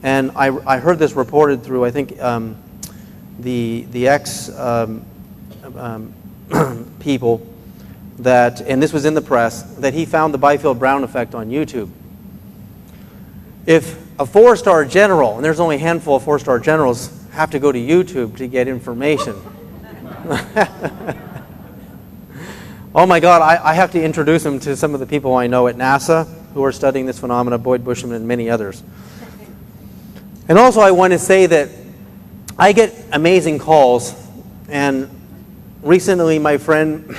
And I heard this reported through, I think, the X people, that, and this was in the press, that he found the Byfield-Brown effect on YouTube. If a 4-star general, and there's only a handful of 4-star generals, have to go to YouTube to get information. Oh my God, I have to introduce him to some of the people I know at NASA who are studying this phenomena, Boyd Bushman and many others. And also I want to say that I get amazing calls, and recently my friend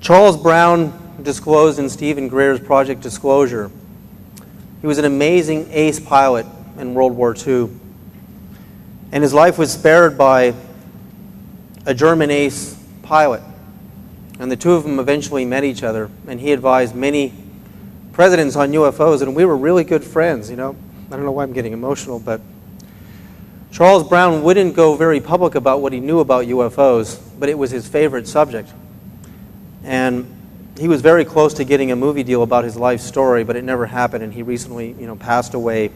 Charles Brown disclosed in Stephen Greer's Project Disclosure. He was an amazing ace pilot in World War II. And his life was spared by a German ace pilot. And the two of them eventually met each other, and he advised many presidents on UFOs, and we were really good friends, I don't know why I'm getting emotional, but Charles Brown wouldn't go very public about what he knew about UFOs, but it was his favorite subject. And he was very close to getting a movie deal about his life story, but it never happened, and he recently, passed away.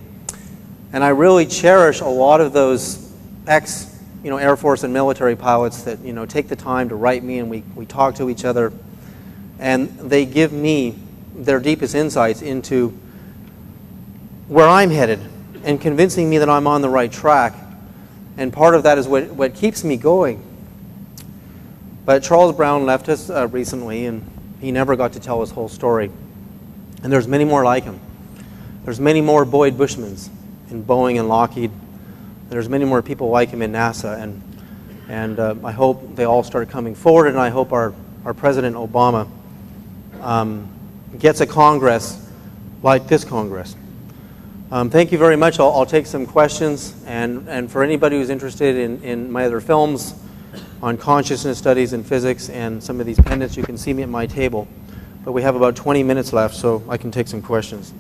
And I really cherish a lot of those Air Force and military pilots that, take the time to write me, and we talk to each other, and they give me their deepest insights into where I'm headed and convincing me that I'm on the right track. And part of that is what keeps me going. But Charles Brown left us recently, and he never got to tell his whole story. And there's many more like him. There's many more Boyd Bushmans in Boeing and Lockheed. There's many more people like him in NASA, and I hope they all start coming forward, and I hope our President Obama gets a Congress like this Congress. Thank you very much. I'll take some questions, and for anybody who's interested in my other films on consciousness studies and physics and some of these pendants, you can see me at my table. But we have about 20 minutes left, so I can take some questions.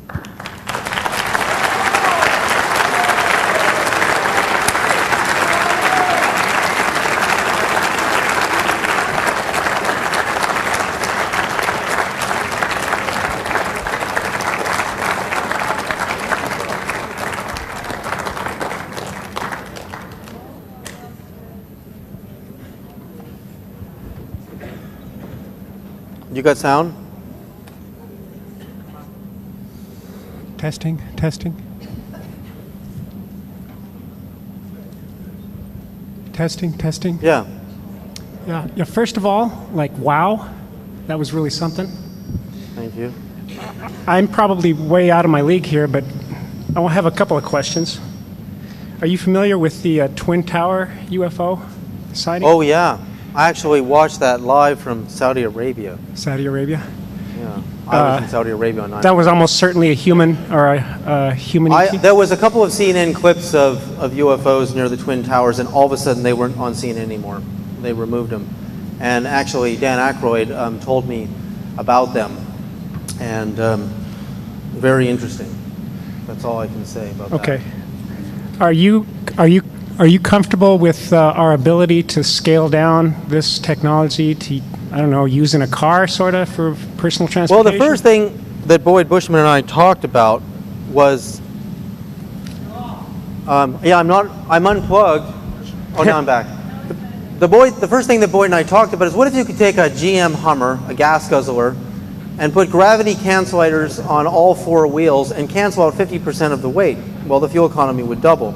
You got sound? Testing, testing. Testing, testing. Yeah. Yeah, first of all, wow, that was really something. Thank you. I'm probably way out of my league here, but I will have a couple of questions. Are you familiar with the Twin Tower UFO sighting? Oh, yeah. I actually watched that live from Saudi Arabia. Saudi Arabia? Yeah. I was in Saudi Arabia on 9/11. That was almost certainly a human, or a human ET? There was a couple of CNN clips of UFOs near the Twin Towers, and all of a sudden they weren't on CNN anymore. They removed them. And actually, Dan Aykroyd told me about them. And very interesting. That's all I can say about that. Okay. Are you comfortable with our ability to scale down this technology to, I don't know, use in a car sort of for personal transportation? Well, the first thing that Boyd Bushman and I talked about was, I'm unplugged. Oh, now I'm back. The first thing that Boyd and I talked about is, what if you could take a GM Hummer, a gas guzzler, and put gravity cancellators on all four wheels and cancel out 50% of the weight? Well, the fuel economy would double.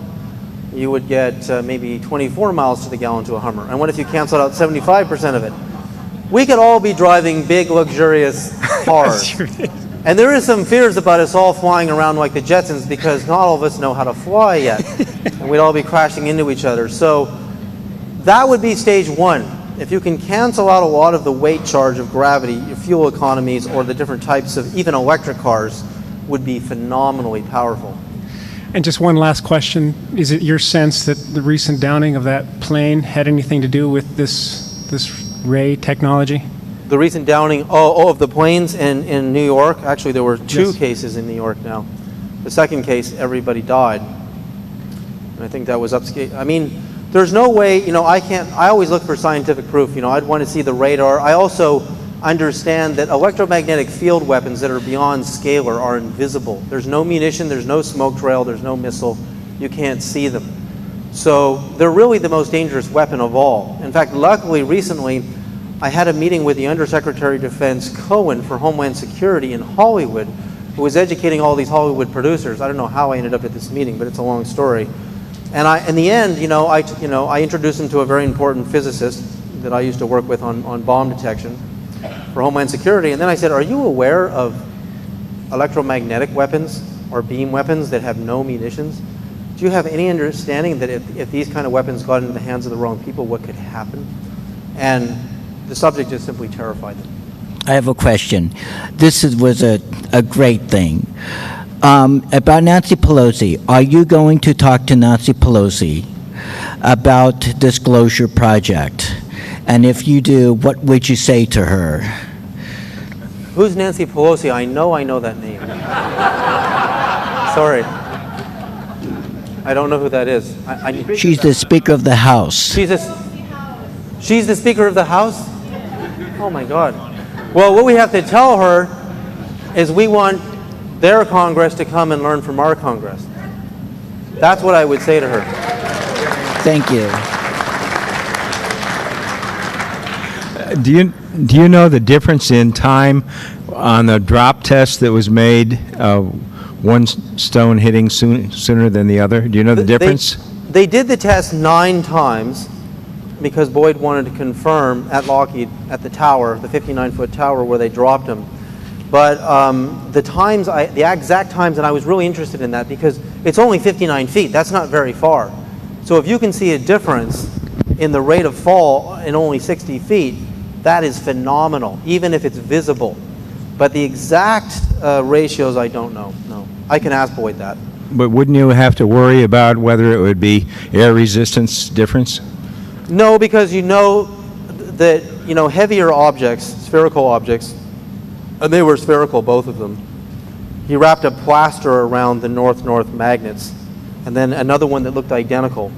You would get maybe 24 miles to the gallon to a Hummer. And what if you canceled out 75% of it? We could all be driving big, luxurious cars. And there is some fears about us all flying around like the Jetsons, because not all of us know how to fly yet. And we'd all be crashing into each other. So that would be stage one. If you can cancel out a lot of the weight charge of gravity, your fuel economies, or the different types of even electric cars would be phenomenally powerful. And just one last question. Is it your sense that the recent downing of that plane had anything to do with this ray technology? The recent downing of the planes in New York? Actually, there were two Yes. cases in New York now. The second case, everybody died. And I think that was upscale. I mean, there's no way, I always look for scientific proof. I'd want to see the radar. I also understand that electromagnetic field weapons that are beyond scalar are invisible. There's no munition, there's no smoke trail, there's no missile. You can't see them. So they're really the most dangerous weapon of all. In fact, luckily, recently, I had a meeting with the Undersecretary of Defense Cohen for Homeland Security in Hollywood, who was educating all these Hollywood producers. I don't know how I ended up at this meeting, but it's a long story. And in the end, I introduced him to a very important physicist that I used to work with on bomb detection for Homeland Security. And then I said, are you aware of electromagnetic weapons or beam weapons that have no munitions? Do you have any understanding that if these kind of weapons got into the hands of the wrong people, what could happen? And the subject just simply terrified them. I have a question. This was a great thing. About Nancy Pelosi, are you going to talk to Nancy Pelosi about Disclosure Project? And if you do, what would you say to her? Who's Nancy Pelosi? I know that name. Sorry. I don't know who that is. She's the Speaker of the House. She's the Speaker of the House? Oh my God. Well, what we have to tell her is we want their Congress to come and learn from our Congress. That's what I would say to her. Thank you. Do you know the difference in time on the drop test that was made, one stone hitting sooner than the other? Do you know the difference? They did the test 9 times because Boyd wanted to confirm at Lockheed, at the tower, the 59-foot tower where they dropped him. But the exact times, and I was really interested in that because it's only 59 feet. That's not very far. So if you can see a difference in the rate of fall in only 60 feet, that is phenomenal, even if it's visible. But the exact ratios, I don't know. No, I can ask Boyd that. But wouldn't you have to worry about whether it would be air resistance difference? No, because you know that heavier objects, spherical objects, and they were spherical, both of them. He wrapped a plaster around the north-north magnets, and then another one that looked identical.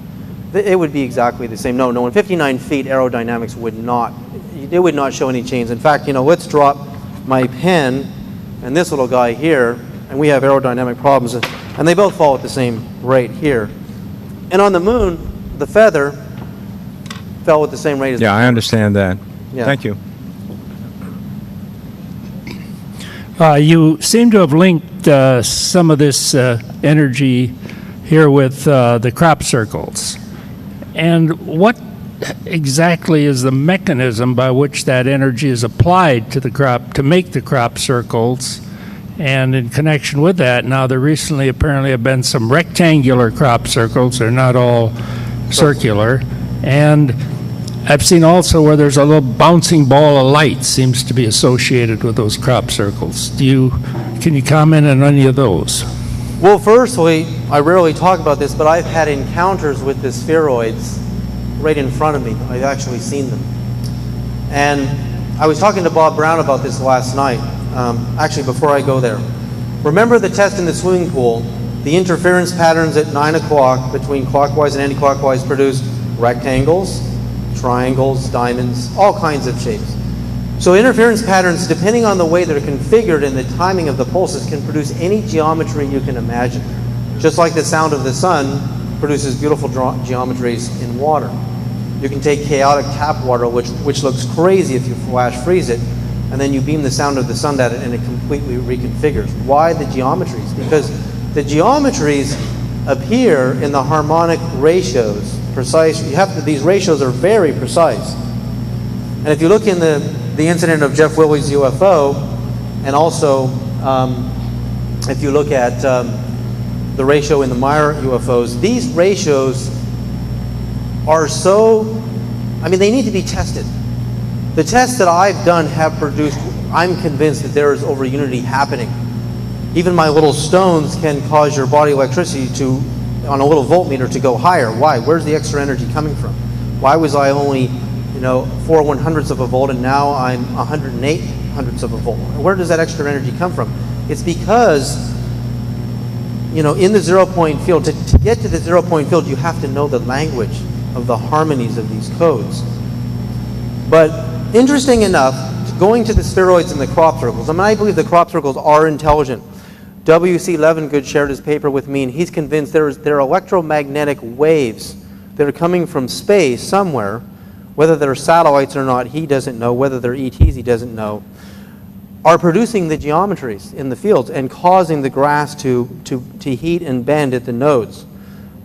It would be exactly the same. No, in 59 feet, aerodynamics would not show any change. In fact, let's drop my pen and this little guy here, and we have aerodynamic problems, and they both fall at the same rate here. And on the moon, the feather fell at the same rate as I understand that. Yeah. Thank you. You seem to have linked some of this energy here with the crop circles. And what exactly is the mechanism by which that energy is applied to the crop to make the crop circles? And in connection with that, now there recently apparently have been some rectangular crop circles. They're not all circular. And I've seen also where there's a little bouncing ball of light seems to be associated with those crop circles. Can you comment on any of those? Well, firstly, I rarely talk about this, but I've had encounters with the spheroids right in front of me. I've actually seen them. And I was talking to Bob Brown about this last night, actually before I go there. Remember the test in the swimming pool The interference patterns at 9 o'clock between clockwise and anti-clockwise produce rectangles, triangles, diamonds, all kinds of shapes. So interference patterns, depending on the way they're configured and the timing of the pulses, can produce any geometry you can imagine. Just like the sound of the sun produces beautiful geometries in water. You can take chaotic tap water, which looks crazy if you flash freeze it, and then you beam the sound of the sun at it and it completely reconfigures. Why the geometries? Because the geometries appear in the harmonic ratios, precise. These ratios are very precise. And if you look in the incident of Jeff Willey's UFO, and also if you look at the ratio in the Meyer UFOs, these ratios are so, I mean, they need to be tested. The tests that I've done have produced, I'm convinced that there is over unity happening. Even my little stones can cause your body electricity to, on a little voltmeter, to go higher. Why? Where's the extra energy coming from? Why was I only, 4/100ths of a volt and now I'm 108/100ths of a volt? Where does that extra energy come from? It's because, in the 0 point field, to get to the 0 point field, you have to know the language of the harmonies of these codes. But interesting enough, going to the spheroids and the crop circles, I believe the crop circles are intelligent. W.C. Levengood shared his paper with me, and he's convinced there are electromagnetic waves that are coming from space somewhere. Whether they're satellites or not, he doesn't know. Whether they're ETs, he doesn't know. Are producing the geometries in the fields and causing the grass to heat and bend at the nodes.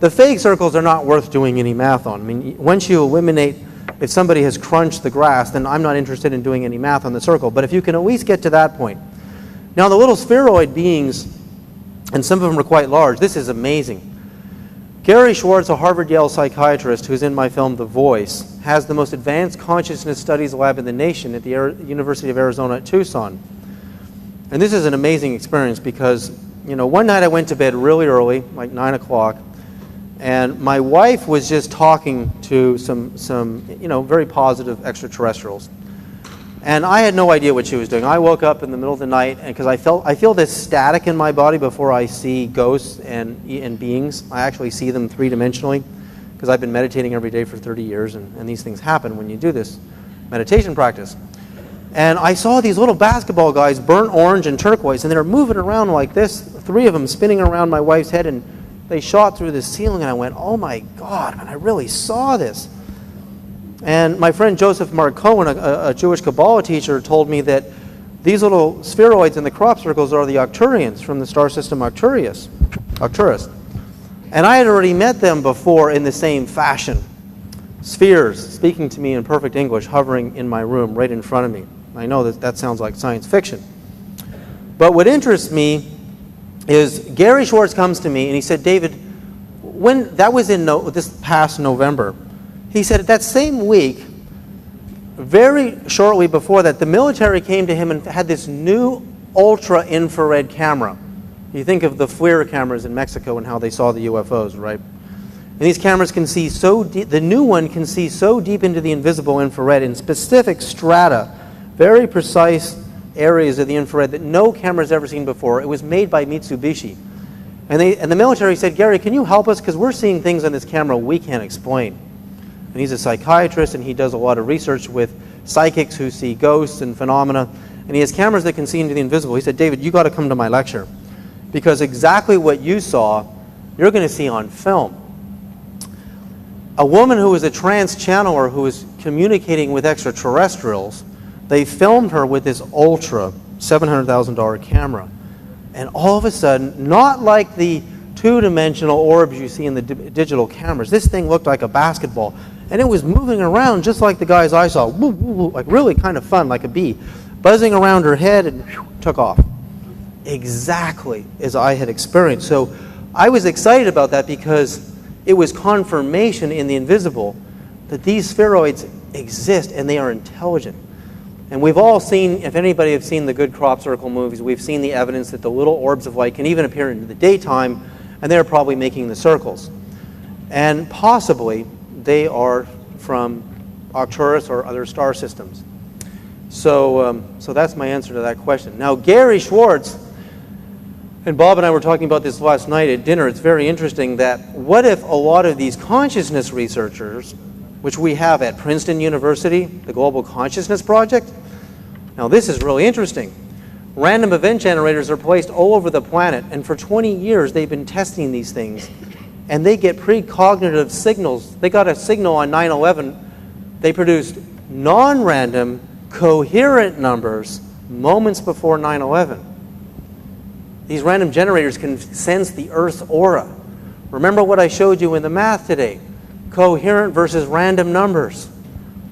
The fake circles are not worth doing any math on. I mean, once you eliminate, if somebody has crunched the grass, then I'm not interested in doing any math on the circle. But if you can at least get to that point. Now the little spheroid beings, and some of them are quite large, this is amazing. Gary Schwartz, a Harvard-Yale psychiatrist who's in my film The Voice, has the most advanced consciousness studies lab in the nation at the University of Arizona at Tucson. And this is an amazing experience because, one night I went to bed really early, like 9 o'clock, and my wife was just talking to some very positive extraterrestrials. And I had no idea what she was doing. I woke up in the middle of the night, and because I feel this static in my body before I see ghosts and beings. I actually see them three-dimensionally because I've been meditating every day for 30 years, and these things happen when you do this meditation practice. And I saw these little basketball guys, burnt orange and turquoise, and they were moving around like this, 3 of them spinning around my wife's head, and they shot through the ceiling, and I went, oh my God, man, I really saw this. And my friend Joseph Mark Cohen, a Jewish Kabbalah teacher, told me that these little spheroids in the crop circles are the Arcturians from the star system Arcturus. And I had already met them before in the same fashion. Spheres, speaking to me in perfect English, hovering in my room right in front of me. I know that sounds like science fiction. But what interests me is Gary Schwartz comes to me and he said, David, when that was in this past November, he said that same week, very shortly before that, the military came to him and had this new ultra-infrared camera. You think of the FLIR cameras in Mexico and how they saw the UFOs, right? And these cameras can see so deep, the new one can see so deep into the invisible infrared in specific strata, very precise areas of the infrared that no camera's ever seen before. It was made by Mitsubishi. And the military said, Gary, can you help us? Because we're seeing things on this camera we can't explain. And he's a psychiatrist, and he does a lot of research with psychics who see ghosts and phenomena. And he has cameras that can see into the invisible. He said, David, you got to come to my lecture. Because exactly what you saw, you're going to see on film. A woman who was a trance channeler who was communicating with extraterrestrials, they filmed her with this ultra $700,000 camera. And all of a sudden, not like the two-dimensional orbs you see in the digital cameras, this thing looked like a basketball. And it was moving around just like the guys I saw, woo, woo, woo, like really kind of fun, like a bee, buzzing around her head and whew, took off. Exactly as I had experienced. So I was excited about that because it was confirmation in the invisible that these spheroids exist and they are intelligent. And we've all seen, if anybody has seen the good crop circle movies, we've seen the evidence that the little orbs of light can even appear in the daytime, and they're probably making the circles. And possibly they are from Arcturus or other star systems. So that's my answer to that question. Now, Gary Schwartz And Bob and I were talking about this last night at dinner. It's very interesting that what if a lot of these consciousness researchers, which we have at Princeton University, the Global Consciousness Project, now this is really interesting. Random event generators are placed all over the planet, and for 20 years they've been testing these things, and they get precognitive signals. They got a signal on 9/11. They produced non-random, coherent numbers moments before 9/11. These random generators can sense the Earth's aura. Remember what I showed you in the math today. Coherent versus random numbers.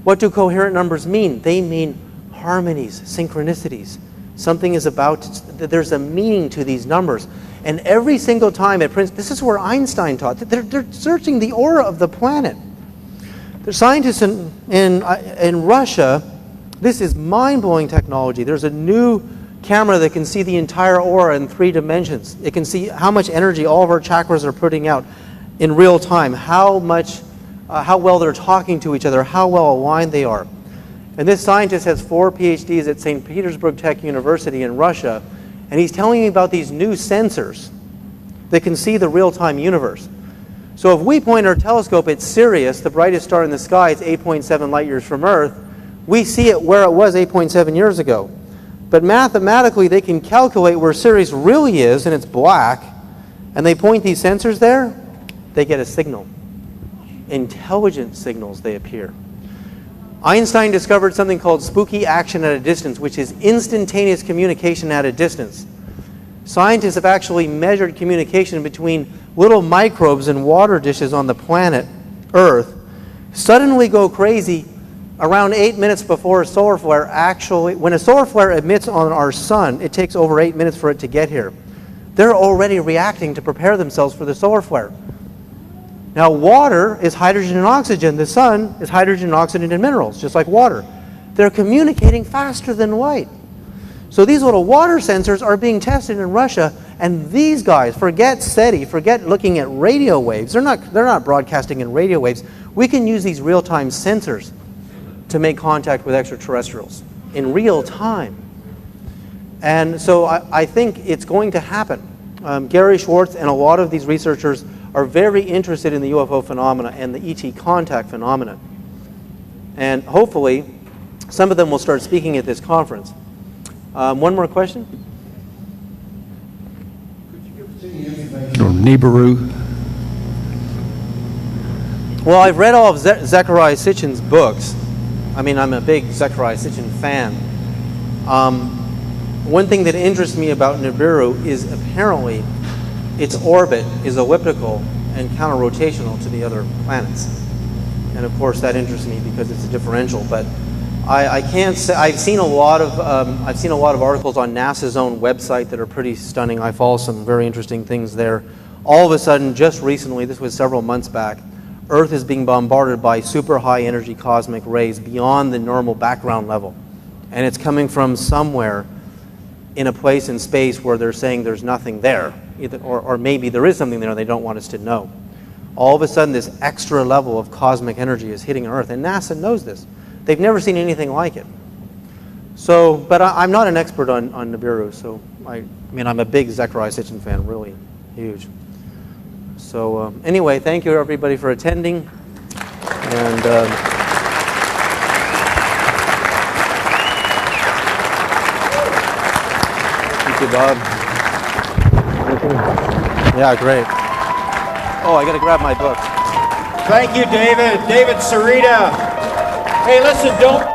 What do coherent numbers mean? They mean harmonies, synchronicities. Something is about to, there's a meaning to these numbers. And every single time at Princeton, this is where Einstein taught. They're searching the aura of the planet. The scientists in Russia, this is mind-blowing technology. There's a new camera that can see the entire aura in 3 dimensions. It can see how much energy all of our chakras are putting out in real time, how well they're talking to each other, how well aligned they are. And this scientist has 4 PhDs at St. Petersburg Tech University in Russia, and he's telling me about these new sensors that can see the real-time universe. So if we point our telescope at Sirius, the brightest star in the sky, it's 8.7 light years from Earth, we see it where it was 8.7 years ago. But mathematically, they can calculate where Sirius really is, and it's black, and they point these sensors there, they get a signal. Intelligent signals, they appear. Einstein discovered something called spooky action at a distance, which is instantaneous communication at a distance. Scientists have actually measured communication between little microbes in water dishes on the planet Earth suddenly go crazy around 8 minutes before a solar flare actually, when a solar flare emits on our sun, it takes over 8 minutes for it to get here. They're already reacting to prepare themselves for the solar flare. Now water is hydrogen and oxygen. The sun is hydrogen, oxygen, and minerals, just like water. They're communicating faster than light. So these little water sensors are being tested in Russia, and these guys, forget SETI, forget looking at radio waves. They're not broadcasting in radio waves. We can use these real-time sensors to make contact with extraterrestrials in real time. And so I think it's going to happen. Gary Schwartz and a lot of these researchers are very interested in the UFO phenomena and the ET contact phenomena. And hopefully, some of them will start speaking at this conference. One more question? Or Nibiru? Well, I've read all of Zecharia Sitchin's books. I mean, I'm a big Zecharia Sitchin fan. One thing that interests me about Nibiru is apparently its orbit is elliptical and counter-rotational to the other planets. And of course that interests me because it's a differential. But I can't say, I've seen a lot of articles on NASA's own website that are pretty stunning. I follow some very interesting things there. All of a sudden, just recently, this was several months back, Earth is being bombarded by super high energy cosmic rays beyond the normal background level. And it's coming from somewhere in a place in space where they're saying there's nothing there. Or maybe there is something there they don't want us to know. All of a sudden, this extra level of cosmic energy is hitting Earth, and NASA knows this. They've never seen anything like it. So, but I'm not an expert on Nibiru, so I mean, I'm a big Zecharia Sitchin fan, really huge. So anyway, thank you everybody for attending, and thank you, Bob. Yeah, great. Oh, I got to grab my book. Thank you, David. David Sereda. Hey, listen, don't